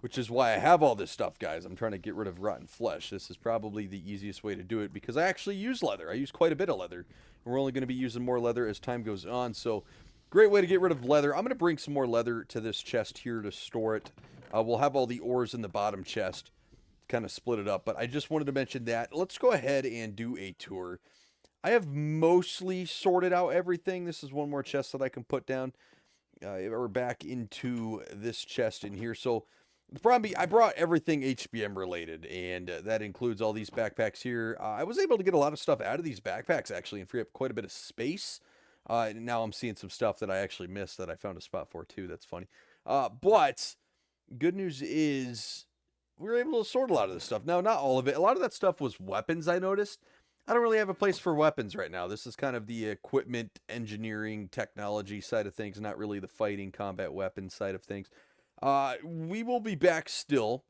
which is why I have all this stuff, guys. I'm trying to get rid of rotten flesh. This is probably the easiest way to do it because I actually use leather. I use quite a bit of leather. And we're only going to be using more leather as time goes on. So great way to get rid of leather. I'm going to bring some more leather to this chest here to store it. We'll have all the ores in the bottom chest, kind of split it up. But I just wanted to mention that. Let's go ahead and do a tour. I have mostly sorted out everything. This is one more chest that I can put down. We're back into this chest in here. So probably I brought everything HBM related, and that includes all these backpacks here. I was able to get a lot of stuff out of these backpacks actually, and free up quite a bit of space. And now I'm seeing some stuff that I actually missed that I found a spot for too. That's funny. But good news is we were able to sort a lot of this stuff. Now, not all of it. A lot of that stuff was weapons, I noticed. I don't really have a place for weapons right now. This is kind of the equipment, engineering, technology side of things, not really the fighting, combat weapons side of things. We will be back still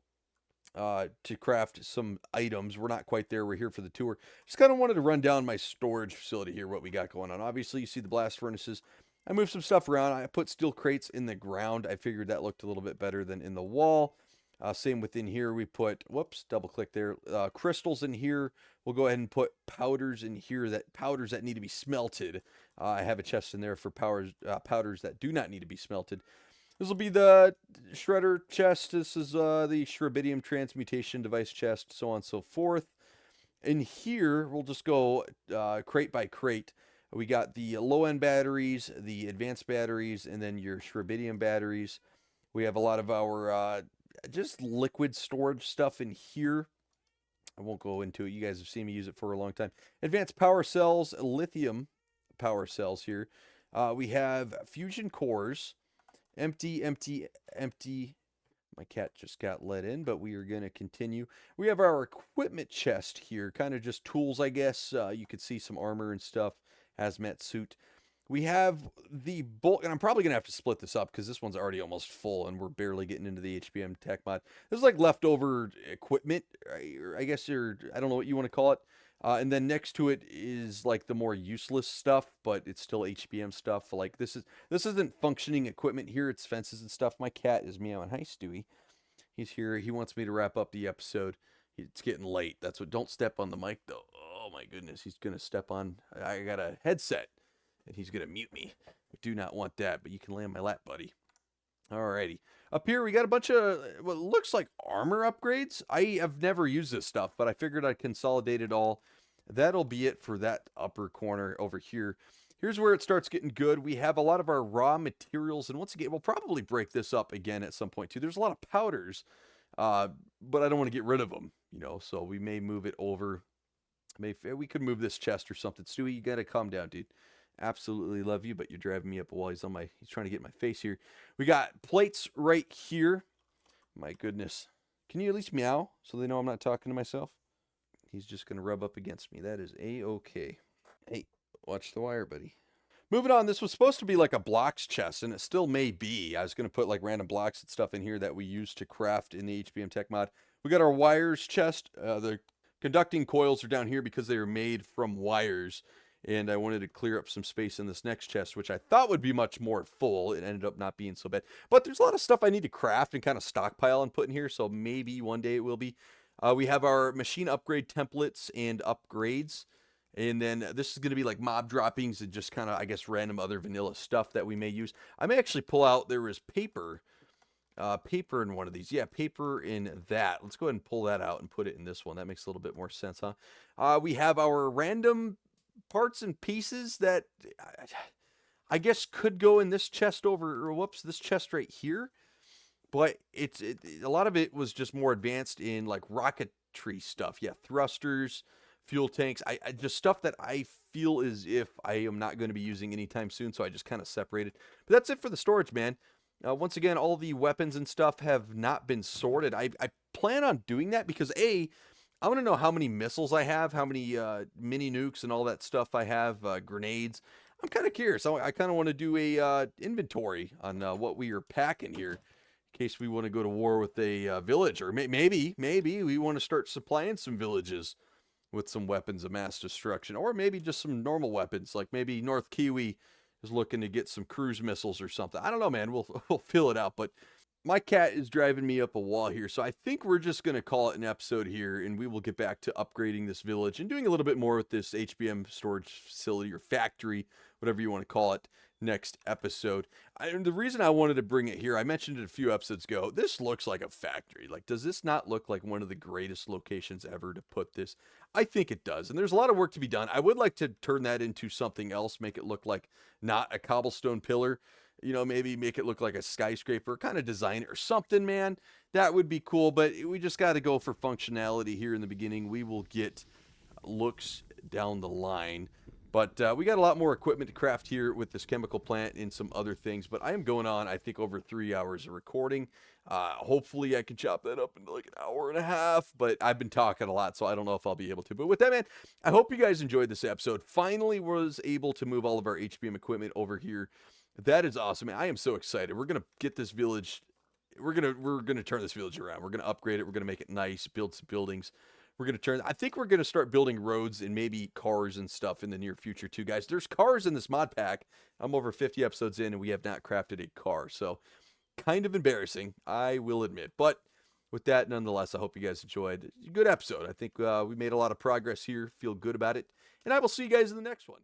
to craft some items. We're not quite there. We're here for the tour. Just kind of wanted to run down my storage facility here, what we got going on. Obviously, you see the blast furnaces. I moved some stuff around. I put steel crates in the ground. I figured that looked a little bit better than in the wall. Same within here, we put, whoops, double click there, crystals in here. We'll go ahead and put powders in here, powders that need to be smelted. I have a chest in there for powders that do not need to be smelted. This will be the shredder chest. This is the shrebidium transmutation device chest, so on and so forth. In here, we'll just go crate by crate. We got the low-end batteries, the advanced batteries, and then your shrebidium batteries. We have a lot of our just liquid storage stuff in here. I won't go into it. You guys have seen me use it for a long time. Advanced power cells, lithium power cells here. We have fusion cores. Empty. My cat just got let in, but we are going to continue. We have our equipment chest here. Kind of just tools, I guess. You could see some armor and stuff. Hazmat suit. We have the bulk, and I'm probably going to have to split this up because this one's already almost full, and we're barely getting into the HBM tech mod. This is like leftover equipment, I guess, or I don't know what you want to call it. And then next to it is like the more useless stuff, but it's still HBM stuff. Like this isn't functioning equipment here. It's fences and stuff. My cat is meowing. Hi, Stewie. He's here. He wants me to wrap up the episode. It's getting late. That's what. Don't step on the mic though. Oh my goodness, he's gonna step on. I got a headset. And he's going to mute me. I do not want that, but you can lay on my lap, buddy. Alrighty. Up here, we got a bunch of what looks like armor upgrades. I have never used this stuff, but I figured I'd consolidate it all. That'll be it for that upper corner over here. Here's where it starts getting good. We have a lot of our raw materials, and once again, we'll probably break this up again at some point, too. There's a lot of powders, but I don't want to get rid of them, so we may move it over. We could move this chest or something. Stewie, you got to calm down, dude. Absolutely love you, but you're driving me up a wall. He's trying to get my face here. We got plates right here. My goodness. Can you at least meow so they know I'm not talking to myself? He's just going to rub up against me. That is A-okay. Hey, watch the wire, buddy. Moving on, this was supposed to be like a blocks chest, and it still may be. I was going to put like random blocks and stuff in here that we use to craft in the HBM Tech mod. We got our wires chest. The conducting coils are down here because they are made from wires. And I wanted to clear up some space in this next chest, which I thought would be much more full. It ended up not being so bad. But there's a lot of stuff I need to craft and kind of stockpile and put in here, so maybe one day it will be. We have our machine upgrade templates and upgrades. And then this is going to be like mob droppings and just kind of, I guess, random other vanilla stuff that we may use. I may actually pull out, there is paper in one of these. Yeah, paper in that. Let's go ahead and pull that out and put it in this one. That makes a little bit more sense, huh? We have our random parts and pieces that I guess could go in this chest this chest right here. But a lot of it was just more advanced in like rocketry stuff. Yeah, thrusters, fuel tanks. I just stuff that I feel as if I am not going to be using anytime soon. So I just kind of separated. But that's it for the storage, man. Once again, all the weapons and stuff have not been sorted. I plan on doing that because I want to know how many missiles I have, how many mini nukes and all that stuff I have, grenades. I'm kind of curious. I kind of want to do a inventory on what we are packing here in case we want to go to war with a village. Or maybe we want to start supplying some villages with some weapons of mass destruction. Or maybe just some normal weapons, like maybe North Kiwi is looking to get some cruise missiles or something. I don't know, man. We'll fill it out, but my cat is driving me up a wall here, so I think we're just going to call it an episode here, and we will get back to upgrading this village and doing a little bit more with this HBM storage facility or factory, whatever you want to call it, next episode. And the reason I wanted to bring it here, I mentioned it a few episodes ago, this looks like a factory. Like, does this not look like one of the greatest locations ever to put this? I think it does, and there's a lot of work to be done. I would like to turn that into something else, make it look like not a cobblestone pillar. you know, maybe make it look like a skyscraper, kind of design it or something, man. That would be cool, but we just got to go for functionality here in the beginning. We will get looks down the line. But we got a lot more equipment to craft here with this chemical plant and some other things. But I am going on, I think, over 3 hours of recording. Hopefully I can chop that up into like an hour and a half. But I've been talking a lot, so I don't know if I'll be able to. But with that, man, I hope you guys enjoyed this episode. Finally was able to move all of our HBM equipment over here. That is awesome, man. I am so excited. We're going to get this village. We're gonna turn this village around. We're gonna upgrade it. We're gonna make it nice, build some buildings. We're going to turn, I think we're going to start building roads and maybe cars and stuff in the near future too, guys. There's cars in this mod pack. I'm over 50 episodes in and we have not crafted a car. So kind of embarrassing, I will admit. But with that, nonetheless, I hope you guys enjoyed. Good episode. I think we made a lot of progress here. Feel good about it. And I will see you guys in the next one.